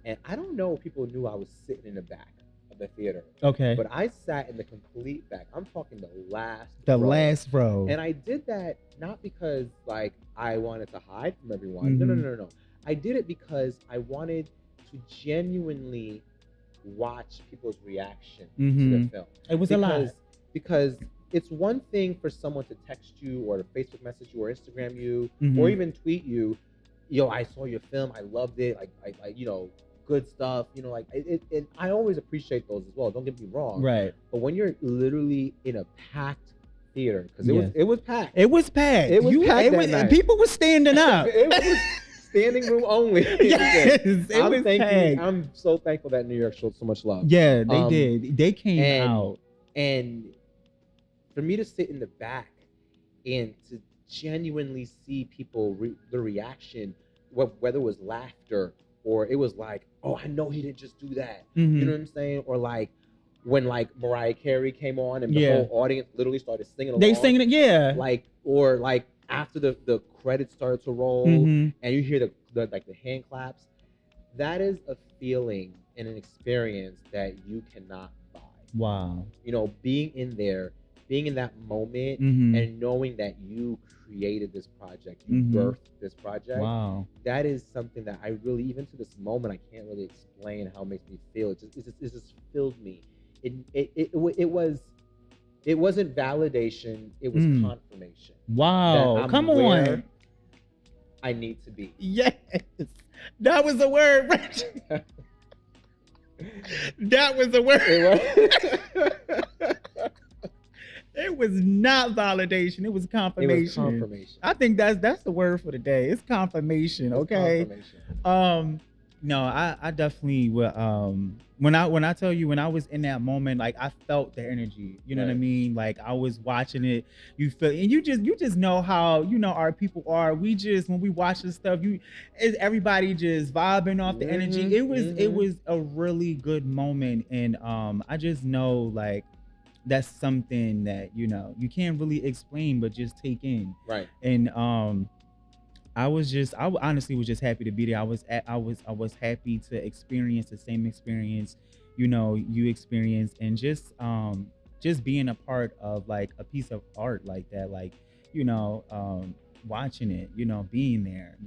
B: And I don't know if people knew I was sitting in the back of the theater.
A: Okay.
B: But I sat in the complete back. I'm talking the last
A: row.
B: And I did that not because like I wanted to hide from everyone.
A: Mhm.
B: No. I did it because I wanted to genuinely watch people's reaction to the
A: Mhm.
B: film.
A: It was a lot.
B: Because it's one thing for someone to text you or to Facebook message you or Instagram you
A: Mhm.
B: or even tweet you, yo, I saw your film, I loved it, like I good stuff, and I always appreciate those as well. Don't get me wrong.
A: Right.
B: But when you're literally in a packed theater, because
A: Yes.
B: it was packed.
A: It was packed.
B: It was packed that night.
A: People were standing up.
B: It was standing room only.
A: Yes, it was packed.
B: I'm so thankful that New York showed so much love.
A: Yeah, they did. They came out.
B: And for me to sit in the back and to genuinely see people, the reaction, whether it was laughter or it was like, oh, I know he didn't just do that.
A: Mhm.
B: You know what I'm saying? Or like when like Mariah Carey came on and the
A: Yeah.
B: whole audience literally started singing along.
A: They singing it, yeah.
B: Or after the credits started to roll
A: Mhm.
B: and you hear the hand claps. That is a feeling and an experience that you cannot buy.
A: Wow.
B: Being in there, being in that moment,
A: Mhm.
B: and knowing that you created this project, you
A: Mhm.
B: birthed this project.
A: Wow.
B: That is something that I really, even to this moment, I can't really explain how it makes me feel. It just filled me. It wasn't validation. It was confirmation.
A: Wow.
B: that I'm
A: Come
B: where
A: on.
B: I need to be.
A: Yes. That was the word, Reggie. That was the word. It was not validation. It was confirmation.
B: It was confirmation.
A: I think that's the word for the day. It's confirmation. Okay.
B: Confirmation.
A: No, I definitely will. When I tell you, when I was in that moment, like I felt the energy. You know what I
B: Right.
A: mean? Like I was watching it. You feel, and you just know how our people are. We just when we watch this stuff, everybody just vibing off the energy. It was a really good moment, and I just know like that's something that you can't really explain, but just take in.
B: Right.
A: And honestly was just happy to be there. I was happy to experience the same experience, you experienced, and just being a part of like a piece of art like that, like, watching it, being there,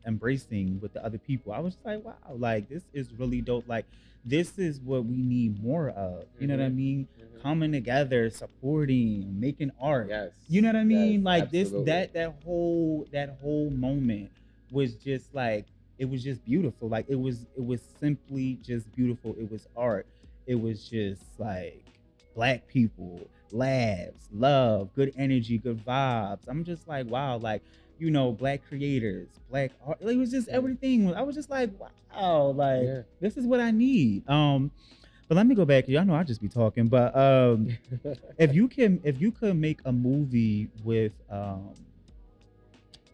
A: embracing with the other people. I was just like, wow, like this is really dope. Like this is what we need more of. You know what I mean? Coming together, supporting, making art.
B: Yes.
A: You know what I mean?
B: Yes,
A: Like
B: absolutely.
A: that whole moment was just like it was just beautiful. Like it was simply just beautiful. It was art. It was just like black people, laughs, love, good energy, good vibes. I'm just like, wow, like, black creators, black art. It was just everything. I was just like, wow, like this is what I need. But let me go back. Y'all know I just be talking. But if you could make a movie with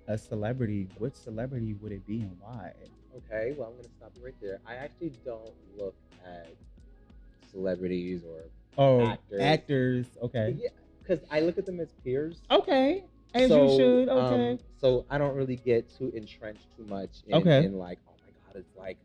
A: a celebrity, which celebrity would it be and why?
B: Okay, well, I'm gonna stop you right there. I actually don't look at celebrities or
A: actors. Okay.
B: Yeah, because I look at them as peers.
A: Okay. As you should. Okay.
B: So I don't really get too entrenched too much in, in like, oh my God, it's like,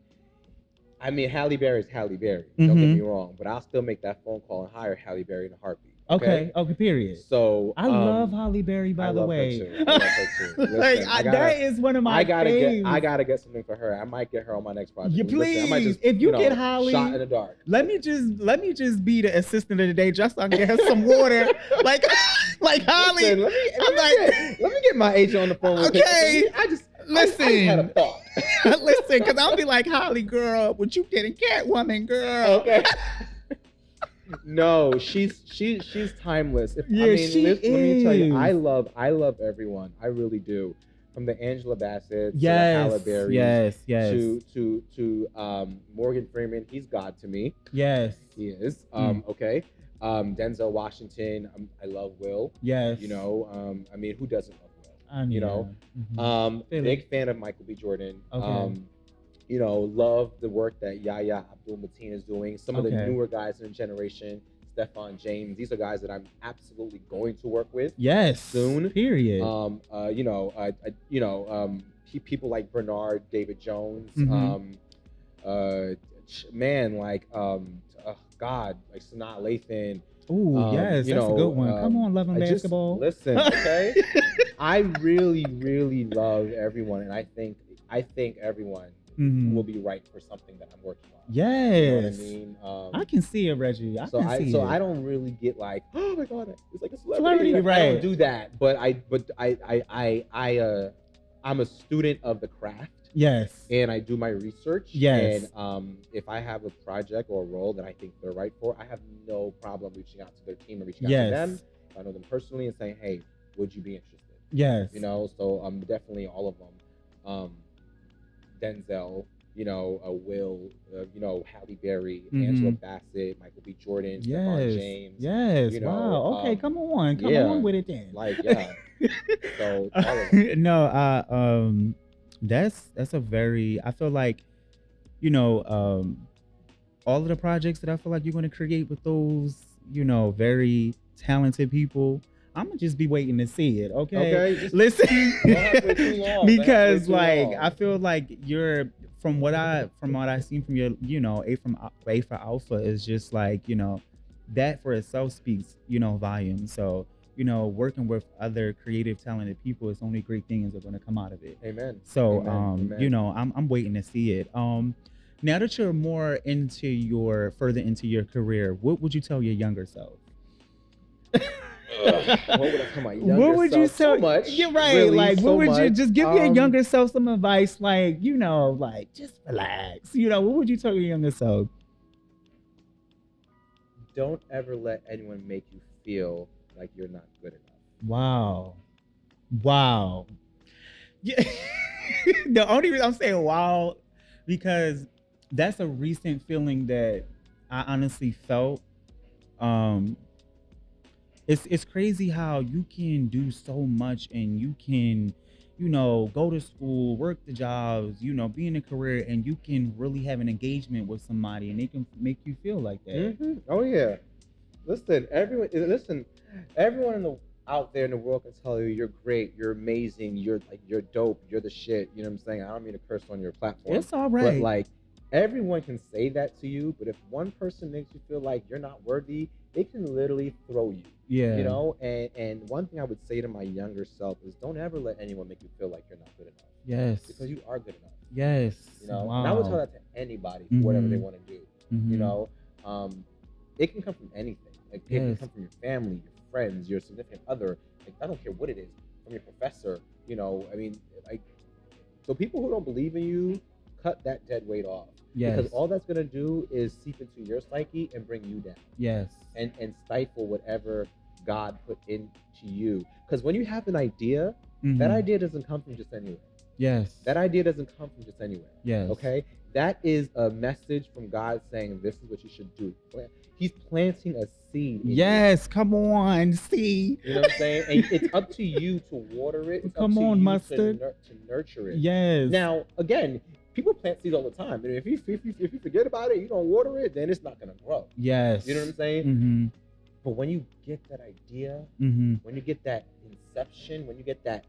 B: I mean, Halle Berry is Halle Berry. Don't get me wrong, but I'll still make that phone call and hire Halle Berry in a heartbeat. Okay.
A: Period.
B: So
A: I love Halle Berry, by the way.
B: I love her too. Listen,
A: that is one of my faves.
B: I gotta get something for her. I might get her on my next project.
A: You please.
B: Listen, I might just,
A: if you get Halle,
B: shot in the dark.
A: Let me just be the assistant of the day, just so I can get her some water, like Halle.
B: Listen, let me get my agent on the phone.
A: Okay.
B: I just
A: had
B: a thought.
A: Listen, because I'll be like, Halle, girl, what you getting Catwoman, girl?
B: Okay. No, she's timeless.
A: She is.
B: Let me tell you, I love everyone. I really do. From the Angela Bassett, to the Halle Berry, to Morgan Freeman. He's God to me.
A: Yes,
B: he is. Okay. Denzel Washington. I love Will.
A: Yes.
B: I mean, who doesn't love Will? Big fan of Michael B. Jordan.
A: Okay.
B: Love the work that Yahya Abdul-Mateen is doing. Some of the newer guys in the generation, Stefan James. These are guys that I'm absolutely going to work with.
A: Yes.
B: Soon.
A: Period.
B: People like Bernard, David Jones. God, like Sanaa Lathan.
A: Ooh, yes, that's a good one. Come on, Love and Basketball.
B: Listen, okay. I really, really love everyone, and I think everyone will be right for something that I'm working on.
A: Yes.
B: You know what I mean?
A: I can see it, Reggie. I
B: don't really get like, oh my God, it's like a
A: celebrity.
B: Like,
A: right.
B: I don't do that, but I'm a student of the craft.
A: Yes.
B: And I do my research.
A: Yes.
B: And if I have a project or a role that I think they're right for, I have no problem reaching out to their team and reaching out to them. If I know them personally and saying, hey, would you be interested?
A: Yes.
B: So definitely all of them. Denzel, Will, Halle Berry, Angela Bassett, Michael B. Jordan, Stefan James.
A: Yes. Wow. Okay, come on with it then.
B: Like, yeah. So all of them.
A: No, that's a very, I feel like, all of the projects that I feel like you're going to create with those, very talented people, I'm gonna just be waiting to see it. Okay. Listen, because I feel like you're from what I've seen from your, A for Alpha is just like, that for itself speaks, volumes. So, working with other creative, talented people is only great things are going to come out of it.
B: Amen.
A: So,
B: Amen.
A: I'm waiting to see it. Now that you're more further into your career, what would you tell your younger self?
B: What would I tell my younger self?
A: What would you tell?
B: So much.
A: You're right.
B: Really,
A: like, what would you just give your younger self some advice? Like, just relax. What would you tell your younger self?
B: Don't ever let anyone make you feel like you're not good
A: Wow.
B: enough.
A: Yeah. The only reason I'm saying wow, because that's a recent feeling that I honestly felt. Um, it's crazy how you can do so much and you can, go to school, work the jobs, be in a career, and you can really have an engagement with somebody, and they can make you feel like that.
B: Oh yeah. Everyone out there in the world can tell you you're great, you're amazing, you're dope, you're the shit. You know what I'm saying? I don't mean to curse on your platform.
A: It's all
B: But
A: right.
B: like everyone can say that to you, but if one person makes you feel like you're not worthy, they can literally throw you.
A: Yeah.
B: You know, and one thing I would say to my younger self is don't ever let anyone make you feel like you're not good enough.
A: Yes.
B: Because you are good enough.
A: Yes.
B: You know,
A: Wow.
B: and I would tell that to anybody for whatever they want to do. You know, it can come from anything. Like it can come from your family, your friends, your significant other. Like I don't care what it is, from your professor. You know, I mean, like, so people who don't believe in you, cut that dead weight off.
A: Yes.
B: Because all that's gonna do is seep into your psyche and bring you down.
A: Yes.
B: And stifle whatever God put into you. Because when you have an idea, that idea doesn't come from just anywhere.
A: Yes.
B: That idea doesn't come from just anywhere.
A: Yes.
B: Okay? That is a message from God saying this is what you should do. He's planting a seed.
A: Yes, come on, see.
B: You know what I'm saying? And it's up to you to water it. It's
A: Come
B: up to
A: on,
B: you
A: mustard.
B: to nurture it.
A: Yes.
B: Now, again, people plant seeds all the time. And if you forget about it, you don't water it, then it's not gonna grow.
A: Yes.
B: You know what I'm saying? But when you get that idea, when you get that inception, when you get that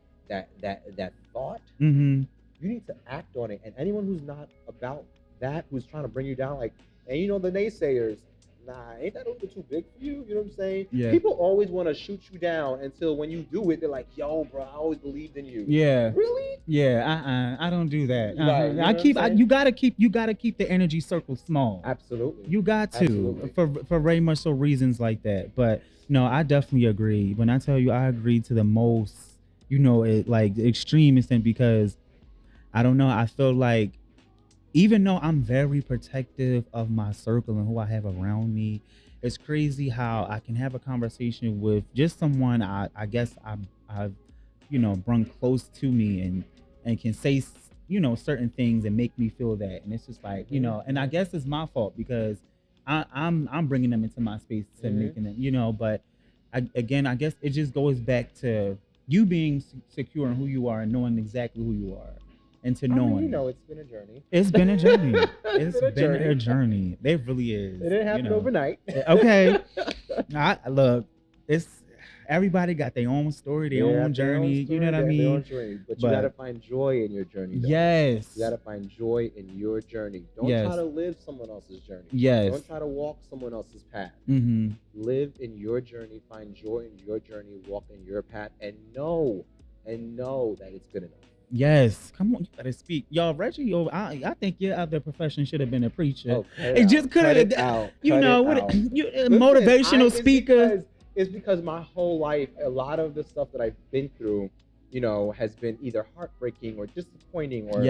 B: thought, you need to act on it. And anyone who's not about that, who's trying to bring you down, like, and you know the naysayers, nah, ain't that a little too big for you? You know what I'm saying?
A: Yeah.
B: People always want to shoot you down until when you do it, they're like, yo, bro, I always believed in you.
A: Yeah.
B: Really?
A: Yeah. I don't do that.
B: Right, you know
A: you gotta keep the energy circle small.
B: Absolutely.
A: You got to.
B: Absolutely.
A: For very much so reasons like that. But no, I definitely agree. When I tell you I agree to the most, like the extreme extent, because I don't know, I feel like even though I'm very protective of my circle and who I have around me, it's crazy how I can have a conversation with just someone I guess I've brung close to me and can say certain things and make me feel that, and it's just like and I guess it's my fault because I'm bringing them into my space to making them but I guess it just goes back to you being secure in who you are and knowing exactly who you are. And to knowing,
B: it's been a journey.
A: It's been a journey. It's been a journey. It really is.
B: It didn't happen overnight.
A: Okay. Look, it's everybody got their own story, their own journey. You know what I mean?
B: Their own journey. But you gotta find joy in your journey. Though.
A: Yes.
B: You gotta find joy in your journey. Don't try to live someone else's journey.
A: Yes.
B: Don't try to walk someone else's path. Live in your journey. Find joy in your journey. Walk in your path, and know that it's good enough.
A: Yes, come on, you gotta speak, y'all. Reggie, I think your other profession should have been a preacher. It just could have, motivational speaker.
B: It's because my whole life, a lot of the stuff that I've been through, has been either heartbreaking or disappointing or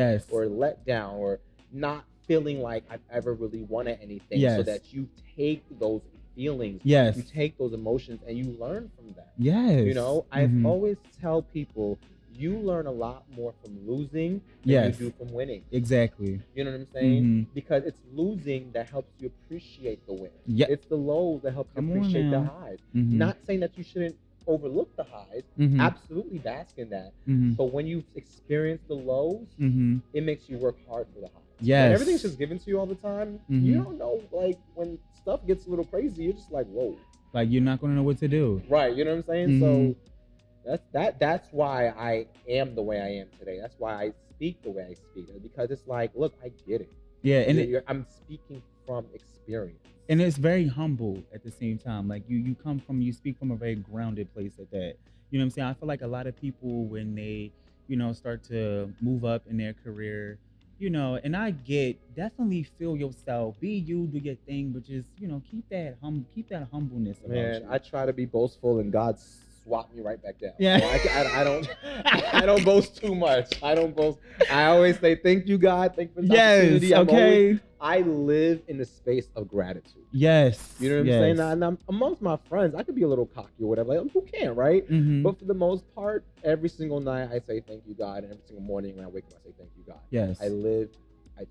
B: let down or not feeling like I've ever really wanted anything.
A: Yes.
B: So that you take those feelings,
A: yes,
B: you take those emotions, and you learn from that.
A: Yes.
B: I've always tell people, you learn a lot more from losing than you do from winning.
A: Exactly.
B: You know what I'm saying? Because it's losing that helps you appreciate the win.
A: Yeah.
B: It's the lows that help you appreciate the highs. Not saying that you shouldn't overlook the highs. Absolutely bask in that. But when you experience the lows, it makes you work hard for the highs.
A: Yes.
B: When everything's just given to you all the time, you don't know, like, when stuff gets a little crazy, you're just like, whoa.
A: Like, you're not going to know what to do.
B: Right. You know what I'm saying? So that's why I am the way I am today. That's why I speak the way I speak, because it's like, look, I get it.
A: Yeah, and
B: I'm speaking from experience,
A: and it's very humble at the same time. Like you speak from a very grounded place at that. You know what I'm saying? I feel like a lot of people, when they start to move up in their career, and I definitely feel yourself, be you, do your thing, but just keep that humbleness about you.
B: I try to be boastful, and God's swap me right back down.
A: Yeah.
B: So I don't boast too much. I don't boast. I always say, thank you, God. Thank you for the opportunity.
A: Okay.
B: I live in the space of gratitude.
A: Yes.
B: You know what I'm saying? Now, and I'm amongst my friends, I could be a little cocky or whatever. Like, who can't, right? But for the most part, every single night I say thank you, God. And every single morning when I wake up, I say thank you, God.
A: Yes.
B: I live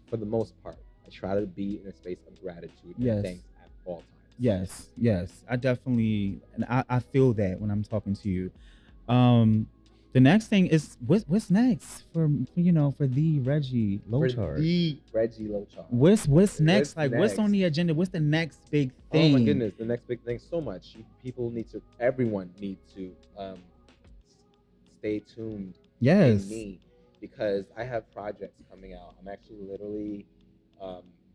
B: for the most part, I try to be in a space of gratitude and
A: Yes.
B: thanks at all times.
A: Yes. I definitely, and I feel that when I'm talking to you. Um, the next thing is what's next for for the Reggie
B: For
A: Lochard.
B: the Reggie Lochard.
A: What's next?
B: What's
A: Like what's on
B: next?
A: the agenda? What's the next big
B: Oh
A: thing?
B: my goodness, the next big thing. So much. Everyone needs to stay tuned
A: Yes.
B: in me, because I have projects coming out. I'm actually literally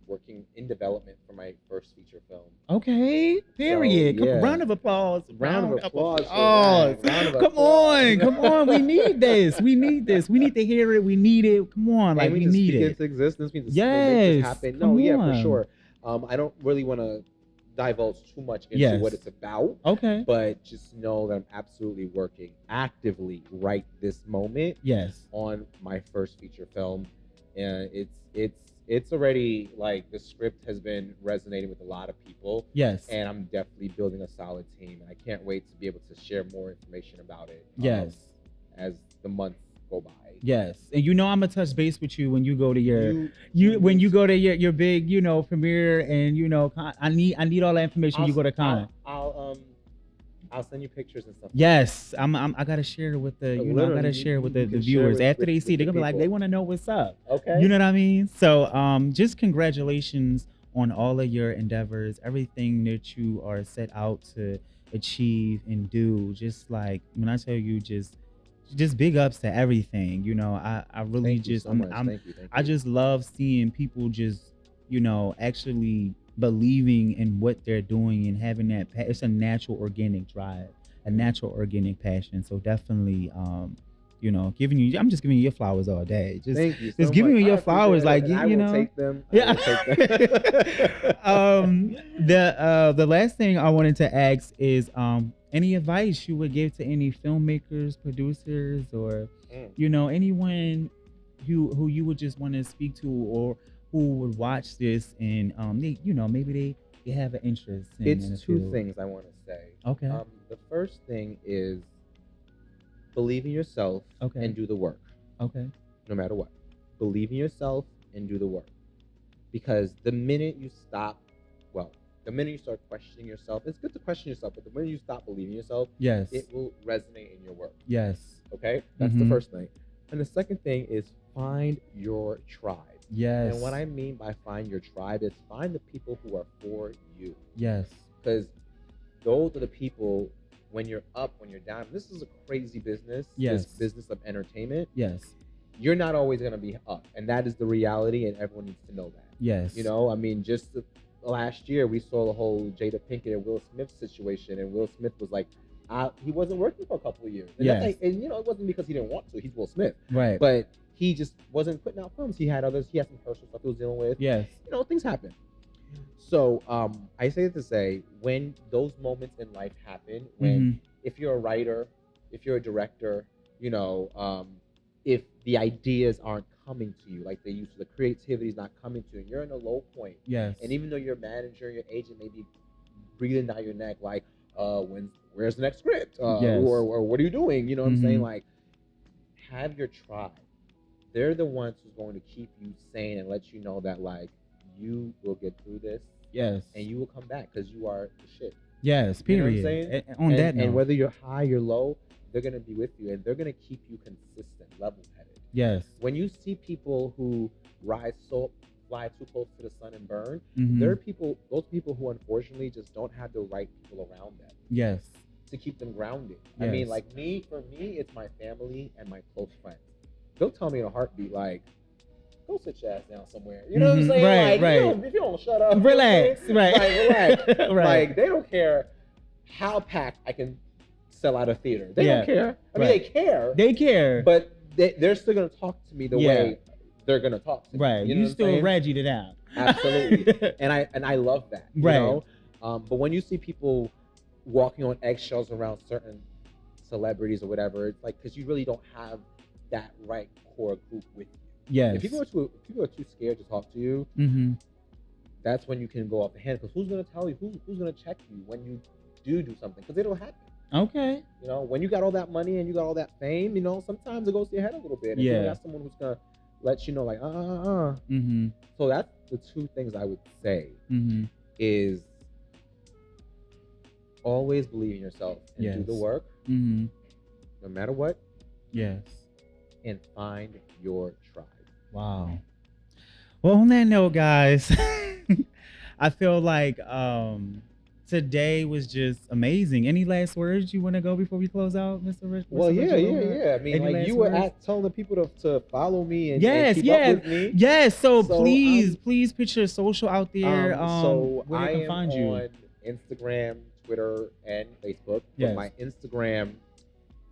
B: working in development for my first feature film.
A: Okay. Period.
B: So, yeah.
A: Round of applause.
B: Round of applause for that. Round of
A: Come
B: applause.
A: on. We need this. We need to hear it. We need it. Come on. Like
B: And we
A: we
B: need to
A: need
B: speak
A: it.
B: into existence. We need to
A: Yes,
B: make this happen.
A: come
B: No, yeah, for
A: on.
B: sure. I don't really want to divulge too much into
A: Yes.
B: what it's about,
A: Okay.
B: but just know that I'm absolutely working actively right this moment
A: Yes.
B: on my first feature film, and it's already, like, the script has been resonating with a lot of people.
A: Yes.
B: And I'm definitely building a solid team, and I can't wait to be able to share more information about it.
A: Yes.
B: As the months go by.
A: Yes. And I'm gonna touch base with you when you go to your
B: You
A: go to your big, premiere, and I need all that information. You go to con.
B: I'll send you pictures and stuff.
A: Yes, I gotta share it with the I gotta share it with the viewers. After they see, they're gonna be like, they want to know what's up.
B: Okay.
A: You know what I mean? So just congratulations on all of your endeavors, everything that you are set out to achieve and do. Just like when I tell you, just big ups to everything. I really
B: Thank you so much. Thank you.
A: I just love seeing people just actually believing in what they're doing and having that it's a natural organic drive, a natural organic passion. So definitely I'm just giving you your flowers all day.
B: Thank you so
A: just giving
B: much.
A: you your flowers, like
B: I will take them.
A: Yeah.
B: I will take them.
A: The last thing I wanted to ask is any advice you would give to any filmmakers, producers, or anyone who you would just want to speak to, or who would watch this and maybe they have an interest in
B: It's two things I want to say.
A: Okay.
B: The first thing is believe in yourself and do the work.
A: Okay.
B: No matter what. Believe in yourself and do the work. Because the minute you start questioning yourself, it's good to question yourself, but the minute you stop believing in yourself,
A: yes,
B: it will resonate in your work.
A: Yes.
B: Okay? That's the first thing. And the second thing is find your tribe.
A: Yes.
B: And what I mean by find your tribe is find the people who are for you.
A: Yes.
B: Because those are the people, when you're up, when you're down, this is a crazy business.
A: Yes.
B: This business of entertainment.
A: Yes.
B: You're not always going to be up. And that is the reality, and everyone needs to know that.
A: Yes.
B: Just last year, we saw the whole Jada Pinkett and Will Smith situation, and Will Smith was like, he wasn't working for a couple of years. And it wasn't because he didn't want to. He's Will Smith.
A: Right.
B: But he just wasn't putting out films. He had some personal stuff he was dealing with.
A: Yes.
B: Things happen. So I say to say, when those moments in life happen, when if you're a writer, if you're a director, if the ideas aren't coming to you like they used to, the creativity is not coming to you, and you're in a low point.
A: Yes.
B: And even though your manager, your agent may be breathing down your neck, like, where's the next script?
A: Yes.
B: Or what are you doing? You know what I'm saying? Like, have your tribe. They're the ones who's going to keep you sane and let you know that, like, you will get through this.
A: Yes.
B: And you will come back because you are the shit.
A: Yes, period.
B: You know what I'm saying?
A: On that note.
B: And whether you're high, you're low, they're going to be with you, and they're going to keep you consistent, level-headed.
A: Yes.
B: When you see people who fly too close to the sun and burn, there are those people who unfortunately just don't have the right people around them.
A: Yes.
B: To keep them grounded.
A: Yes.
B: I mean, like for me, it's my family and my close friends. They'll tell me in a heartbeat, like, go sit your ass down somewhere. You know what I'm saying?
A: Right.
B: If you don't shut up,
A: relax. Right.
B: Like, relax.
A: Right.
B: Like, they don't care how packed I can sell out a theater. They don't care. I mean, they care.
A: They care.
B: But they're still going to talk to me the way they're going to talk to me.
A: Right. You still Reggie to them.
B: Absolutely. and I love that.
A: Right.
B: You know? But when you see people walking on eggshells around certain celebrities or whatever, it's like, because you really don't have that right core group with you.
A: Yes.
B: If people are too scared to talk to you, that's when you can go off the hand. Because who's going to tell you? Who's going to check you when you do something? Because it'll happen.
A: Okay.
B: When you got all that money and you got all that fame, sometimes it goes to your head a little bit. And you got someone who's going to lets you know like
A: Mm-hmm.
B: So that's the two things I would say
A: Mm-hmm.
B: is always believe in yourself and do the
A: Yes.
B: work
A: Mm-hmm.
B: no matter what,
A: Yes.
B: and find your tribe.
A: Wow. Well, on that note, guys, I feel like today was just amazing. Any last words you want to go before we close out, Mr. Rich?
B: Well,
A: Mr.
B: yeah,
A: Reggie
B: yeah,
A: Lochard?
B: yeah. I mean,
A: Any
B: like
A: last
B: you were
A: words?
B: telling the people to follow me and
A: Yes,
B: keep up with me.
A: yes. So,
B: So,
A: please put your social out there.
B: So
A: Where
B: I
A: they can
B: am
A: find you.
B: on Instagram, Twitter, and Facebook.
A: Yes.
B: But my Instagram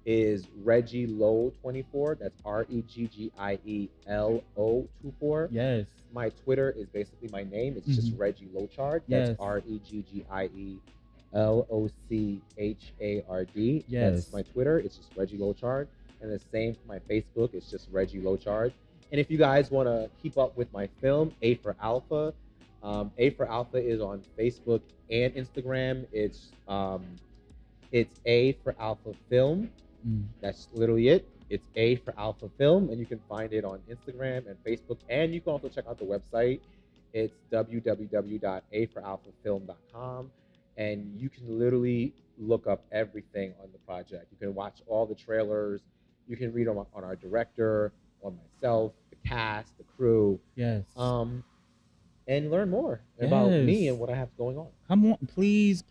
B: is Reggie Low 24. That's REGGIELO24.
A: Yes.
B: My Twitter is basically my name. It's just Reggie Lochard. That's
A: Yes.
B: REGGIELOCHARD.
A: Yes.
B: That's my Twitter. It's just Reggie Lochard. And the same for my Facebook. It's just Reggie Lochard. And if you guys want to keep up with my film, A for Alpha, A for Alpha is on Facebook and Instagram. It's A for Alpha Film. That's literally it. It's A for Alpha Film, and you can find it on Instagram and Facebook. And you can also check out the website. It's www.aforalphafilm.com, and you can literally look up everything on the project. You can watch all the trailers. You can read on our director, on myself, the cast, the crew.
A: Yes.
B: And learn more about me and what I have going on.
A: Come on, please,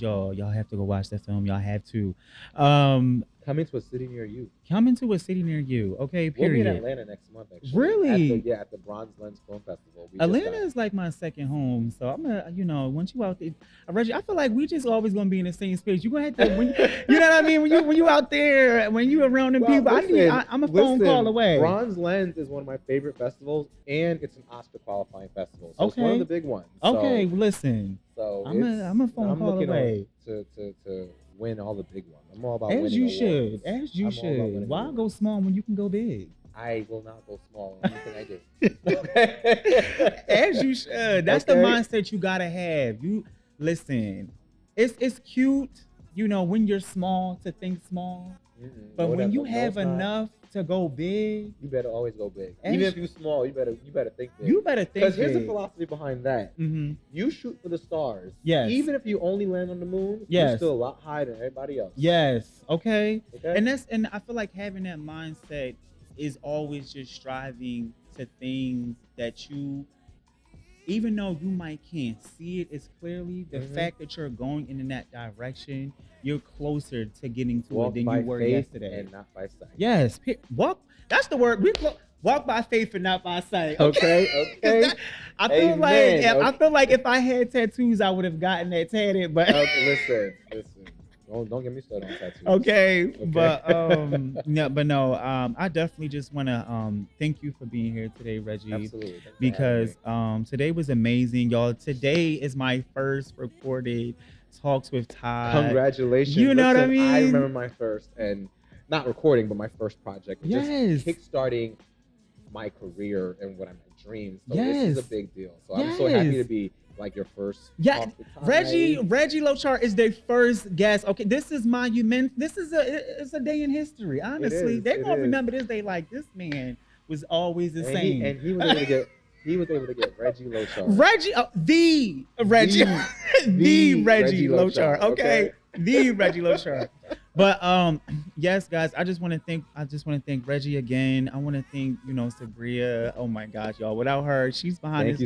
A: y'all. Y'all have to go watch that film. Y'all have to.
B: Coming to a city near you.
A: Coming to a city near you. Okay, period.
B: We'll be in Atlanta next month, actually.
A: Really?
B: At the Bronze Lens Film Festival.
A: Atlanta is like my second home, so I'm gonna, once you out there, Reggie, I feel like we just always gonna be in the same space. You gonna have to, you know what I mean? When you out there, when you around them people, I'm a phone call away.
B: Bronze Lens is one of my favorite festivals, and it's an Oscar qualifying festival. So it's one of the big ones.
A: Okay, listen.
B: So
A: I'm a phone call away.
B: To win all the big ones. I'm all about
A: as
B: winning
A: you
B: awards.
A: should. As you should. Why go small when you can go big?
B: I will not go small in anything I do.
A: As you should. That's the mindset you gotta have. You listen. It's cute, when you're small to think small. But when you have enough to go big,
B: you better always go big. Even if you're small, you better think big.
A: You better think big.
B: Because here's the philosophy behind that. You shoot for the stars.
A: Yes.
B: Even if you only land on the moon, you're still a lot higher than everybody else.
A: Yes. Okay. And I feel like having that mindset is always just striving to things that you, even though you can't see it as clearly, the fact that you're going in that direction, you're closer to getting to it than you were yesterday.
B: And not by sight.
A: Yes. Walk. That's the word. Walk by faith and not by sight.
B: Okay.
A: I feel like if I had tattoos, I would have gotten that tatted. But
B: listen. Don't get me started on tattoos.
A: Okay. But I definitely just want to thank you for being here today, Reggie.
B: Absolutely.
A: Because today was amazing, y'all. Today is my first recorded Talks with Ty.
B: Congratulations.
A: You know what I mean?
B: I remember my first, and not recording, but my first project.
A: Yes.
B: Just kickstarting my career and what my dreams. So this is a big deal. So I'm so happy to be like your first.
A: Yeah, Reggie Lochard is their first guest. Okay, this is monument. It's a day in history. Honestly, they're gonna remember this day like this man was always the same.
B: And he was able to get. He was able to get Reggie Lochard.
A: The Reggie Lochard. Okay. The Reggie Lochard. But yes, guys, I just want to thank Reggie again. I want to thank, Sabria. Oh my gosh, y'all. Without her, she's behind the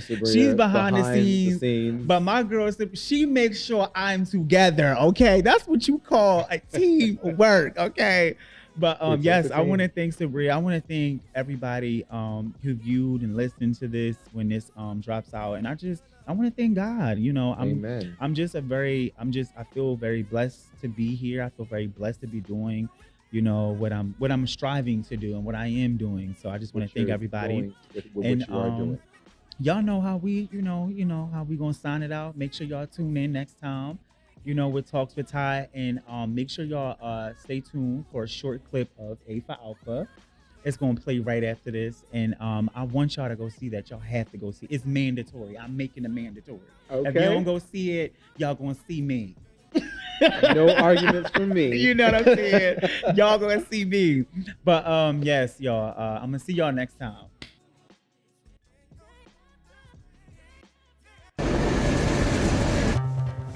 A: scenes. But my girl, she makes sure I'm together. Okay. That's what you call a team work. Okay. But yes, I want to thank Sabria. I want to thank everybody who viewed and listened to this when this drops out. And I want to thank God.
B: Amen.
A: I feel very blessed to be here. I feel very blessed to be doing, what I'm striving to do and what I am doing. So I just want to thank everybody.
B: With what you are doing.
A: Y'all know how we, how we gonna sign it out. Make sure y'all tune in next time. With Talks with Ty, and make sure y'all stay tuned for a short clip of A for Alpha. It's gonna play right after this, and I want y'all to go see that. Y'all have to go see it. It's mandatory. I'm making it mandatory.
B: Okay.
A: If you don't go see it, y'all gonna see me.
B: No arguments from me.
A: You know what I'm saying? Y'all gonna see me. But yes, y'all. I'm gonna see y'all next time.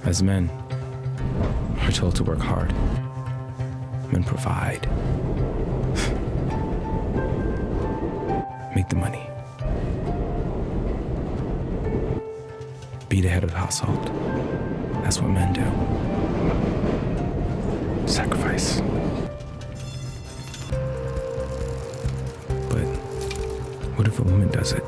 C: As men, we're told to work hard. Men provide. Make the money. Be the head of the household. That's what men do. Sacrifice. But what if a woman does it?